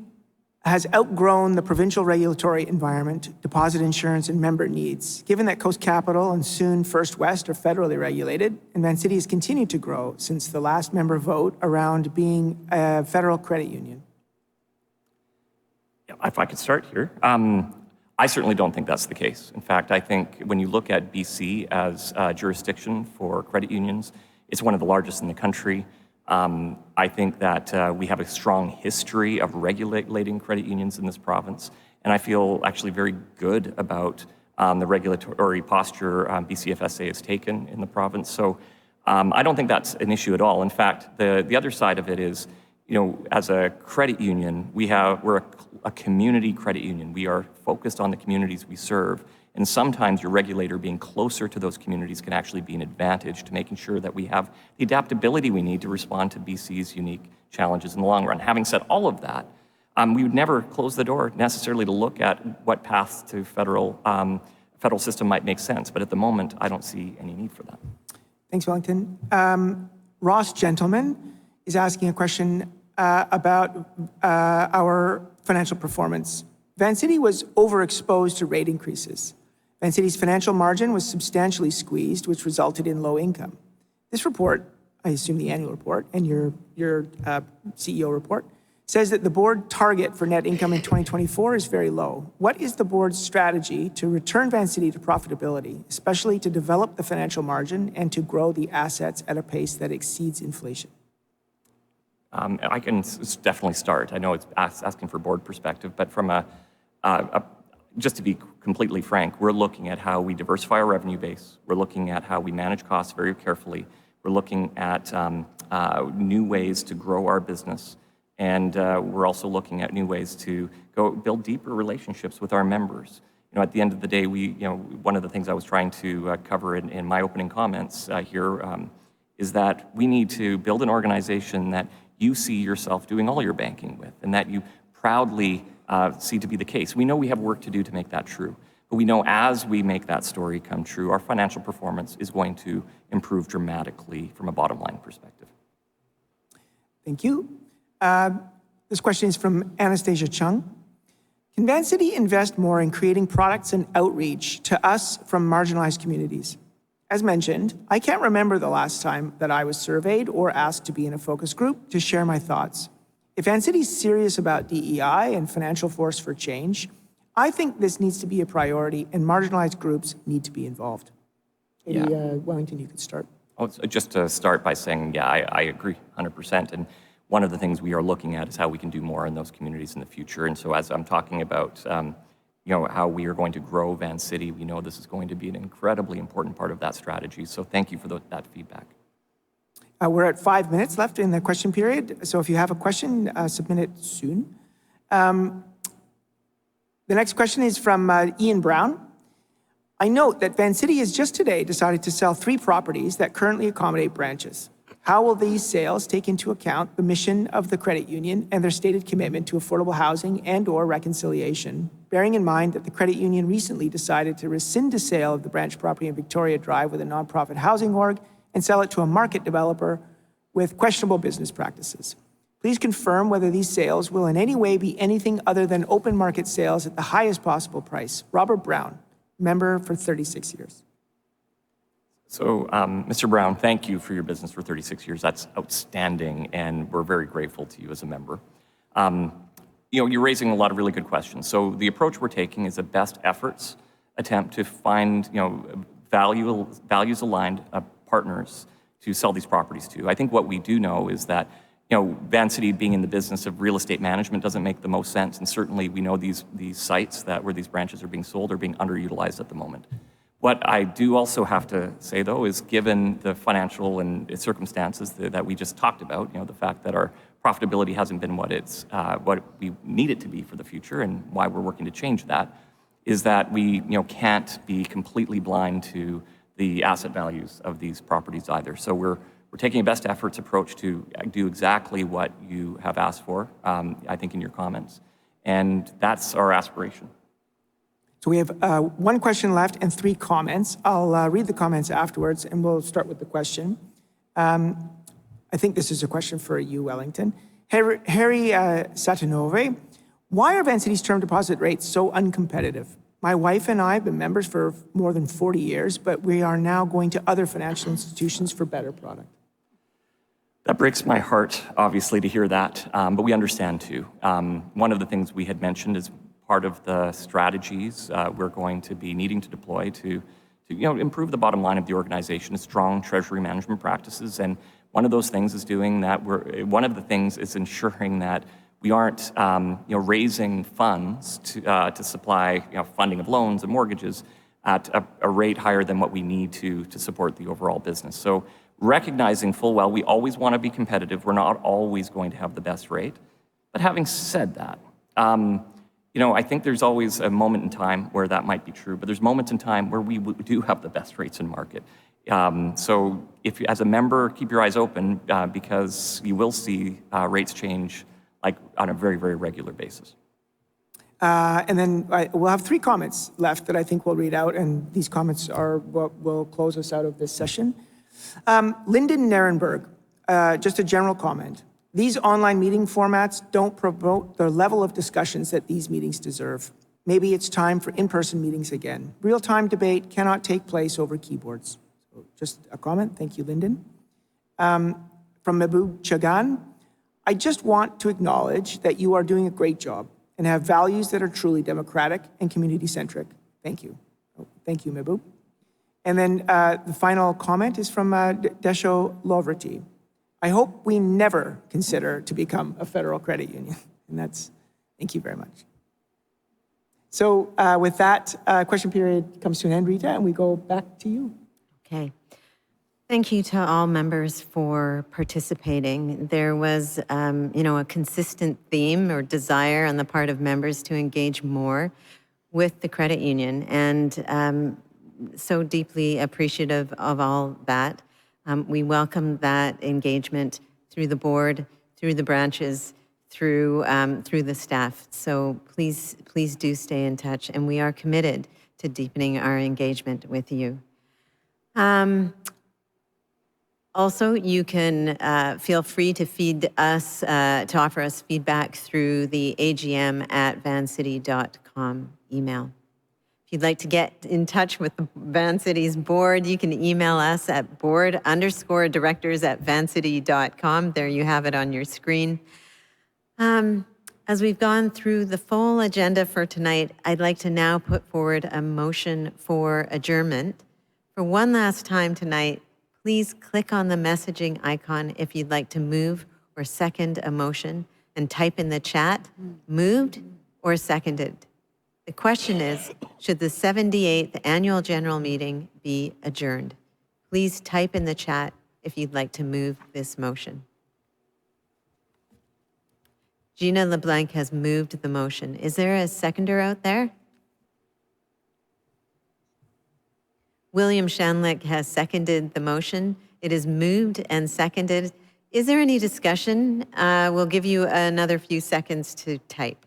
[SPEAKER 5] has outgrown the provincial regulatory environment, deposit insurance, and member needs, given that Coast Capital and soon First West are federally regulated, and Vancity has continued to grow since the last member vote around being a federal credit union?
[SPEAKER 3] Yeah, if I could start here. I certainly don't think that's the case. In fact, I think when you look at BC as a jurisdiction for credit unions, it's one of the largest in the country. I think that we have a strong history of regulating credit unions in this province, and I feel actually very good about the regulatory posture BCFSA has taken in the province. So I don't think that's an issue at all. In fact, the other side of it is, you know, as a credit union, we're a community credit union. We are focused on the communities we serve. And sometimes your regulator being closer to those communities can actually be an advantage to making sure that we have the adaptability we need to respond to BC's unique challenges in the long run. Having said all of that, we would never close the door necessarily to look at what paths to federal system might make sense. But at the moment, I don't see any need for that.
[SPEAKER 5] Thanks, Wellington. Ross Gentleman is asking a question about our financial performance. Vancity was overexposed to rate increases. Vancity's financial margin was substantially squeezed, which resulted in low income. This report, I assume the annual report, and your CEO report, says that the board target for net income in 2024 is very low. What is the board's strategy to return Vancity to profitability, especially to develop the financial margin and to grow the assets at a pace that exceeds inflation?
[SPEAKER 3] I can definitely start. I know it's asking for board perspective, but from just to be completely frank, we're looking at how we diversify our revenue base. We're looking at how we manage costs very carefully. We're looking at new ways to grow our business. And we're also looking at new ways to go build deeper relationships with our members. You know, at the end of the day, one of the things I was trying to cover in my opening comments here is that we need to build an organization that you see yourself doing all your banking with, and that you proudly see to be the case. We know we have work to do to make that true, but we know as we make that story come true, our financial performance is going to improve dramatically from a bottom line perspective.
[SPEAKER 5] Thank you. This question is from Anastasia Chung. Can Vancity invest more in creating products and outreach to us from marginalized communities? As mentioned, I can't remember the last time that I was surveyed or asked to be in a focus group to share my thoughts. If Vancity is serious about DEI and financial force for change, I think this needs to be a priority and marginalized groups need to be involved. Maybe, Wellington, you could start.
[SPEAKER 3] Oh, so just to start by saying, yeah, I agree 100%. And one of the things we are looking at is how we can do more in those communities in the future. And so as I'm talking about how we are going to grow Vancity, we know this is going to be an incredibly important part of that strategy. So thank you for that feedback.
[SPEAKER 5] We're at 5 minutes left in the question period. So if you have a question, submit it soon. The next question is from Ian Brown. I note that Vancity has just today decided to sell 3 properties that currently accommodate branches. How will these sales take into account the mission of the credit union and their stated commitment to affordable housing and/or reconciliation, bearing in mind that the credit union recently decided to rescind a sale of the branch property in Victoria Drive with a nonprofit housing org and sell it to a market developer with questionable business practices? Please confirm whether these sales will in any way be anything other than open market sales at the highest possible price. Robert Brown, member for 36 years.
[SPEAKER 3] So, Mr. Brown, thank you for your business for 36 years. That's outstanding, and we're very grateful to you as a member. You're raising a lot of really good questions. So the approach we're taking is a best efforts attempt to find, values-aligned partners to sell these properties to. I think what we do know is that, Vancity being in the business of real estate management doesn't make the most sense, and certainly we know these sites where these branches are being sold are being underutilized at the moment. What I do also have to say, though, is given the financial and circumstances that we just talked about, the fact that our profitability hasn't been what we need it to be for the future, and why we're working to change that, is that we can't be completely blind to the asset values of these properties either. So we're taking a best efforts approach to do exactly what you have asked for, I think, in your comments, and that's our aspiration.
[SPEAKER 5] So we have 1 question left and 3 comments. I'll read the comments afterwards, and we'll start with the question. I think this is a question for you, Wellington. Harry Satanove, why are Vancity's term deposit rates so uncompetitive? My wife and I have been members for more than 40 years, but we are now going to other financial institutions for better product.
[SPEAKER 3] That breaks my heart, obviously, to hear that, but we understand too. One of the things we had mentioned is part of the strategies we're going to be needing to deploy to improve the bottom line of the organization is strong treasury management practices. And one of those things is doing that. One of the things is ensuring that we aren't raising funds to supply funding of loans and mortgages at a rate higher than what we need to support the overall business. So recognizing full well we always want to be competitive. We're not always going to have the best rate. But having said that, I think there's always a moment in time where that might be true, but there's moments in time where we do have the best rates in market. So if you, as a member, keep your eyes open because you will see rates change on a very, very regular basis.
[SPEAKER 5] And then we'll have 3 comments left that I think we'll read out, and these comments are what will close us out of this session. Lyndon Narenberg, just a general comment. These online meeting formats don't promote the level of discussions that these meetings deserve. Maybe it's time for in-person meetings again. Real-time debate cannot take place over keyboards. So just a comment. Thank you, Lyndon. From Mehboob Chagan, I just want to acknowledge that you are doing a great job and have values that are truly democratic and community-centric. Thank you. Thank you, Mehboob. And then the final comment is from Desho Lovrety. I hope we never consider to become a federal credit union. And thank you very much. So with that, question period comes to an end, Rita, and we go back to you.
[SPEAKER 1] Okay. Thank you to all members for participating. There was, a consistent theme or desire on the part of members to engage more with the credit union, and so deeply appreciative of all that. We welcome that engagement through the board, through the branches, through the staff. So please do stay in touch, and we are committed to deepening our engagement with you. Also, you can feel free to to offer us feedback through the agm@vancity.com email. If you'd like to get in touch with the Vancity's board, you can email us at board_directors@vancity.com. There you have it on your screen. As we've gone through the full agenda for tonight, I'd like to now put forward a motion for adjournment. For one last time tonight, please click on the messaging icon if you'd like to move or second a motion, and type in the chat, moved or seconded. The question is, should the 78th Annual General Meeting be adjourned? Please type in the chat if you'd like to move this motion. Gina LeBlanc has moved the motion. Is there a seconder out there? William Shanlick has seconded the motion. It is moved and seconded. Is there any discussion? We'll give you another few seconds to type.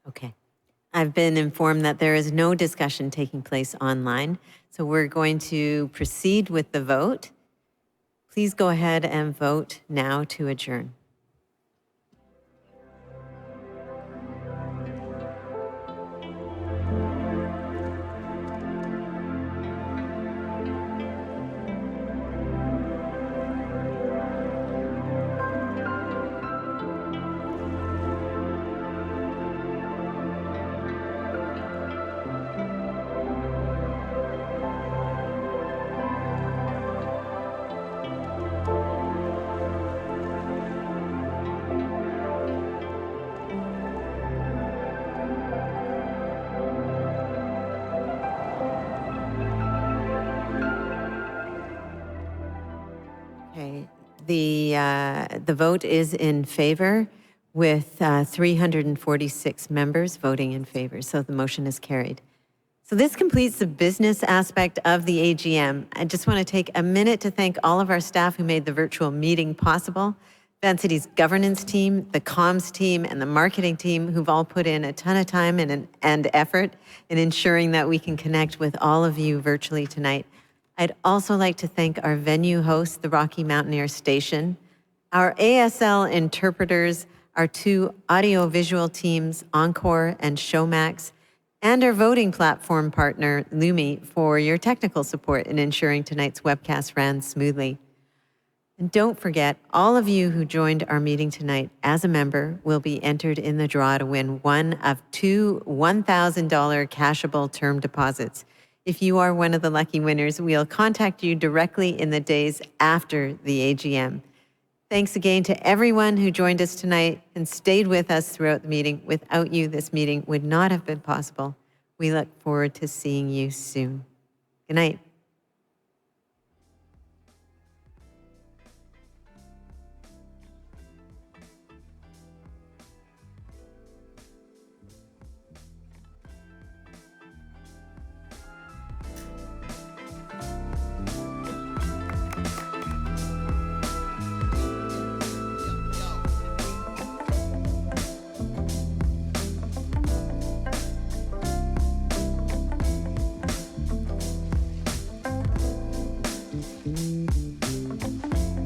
[SPEAKER 1] Okay. I've been informed that there is no discussion taking place online, so we're going to proceed with the vote. Please go ahead and vote now to adjourn. Okay, the vote is in favor with 346 members voting in favor, so the motion is carried. So this completes the business aspect of the AGM. I just want to take a minute to thank all of our staff who made the virtual meeting possible, Vancity's governance team, the comms team, and the marketing team, who've all put in a ton of time and effort in ensuring that we can connect with all of you virtually tonight. I'd also like to thank our venue host, the Rocky Mountaineer Station, our ASL interpreters, our two audiovisual teams, Encore and Showmax, and our voting platform partner, Lumi, for your technical support in ensuring tonight's webcast ran smoothly. And don't forget, all of you who joined our meeting tonight as a member will be entered in the draw to win one of two $1,000 cashable term deposits. If you are one of the lucky winners, we'll contact you directly in the days after the AGM. Thanks again to everyone who joined us tonight and stayed with us throughout the meeting. Without you, this meeting would not have been possible. We look forward to seeing you soon. Good night.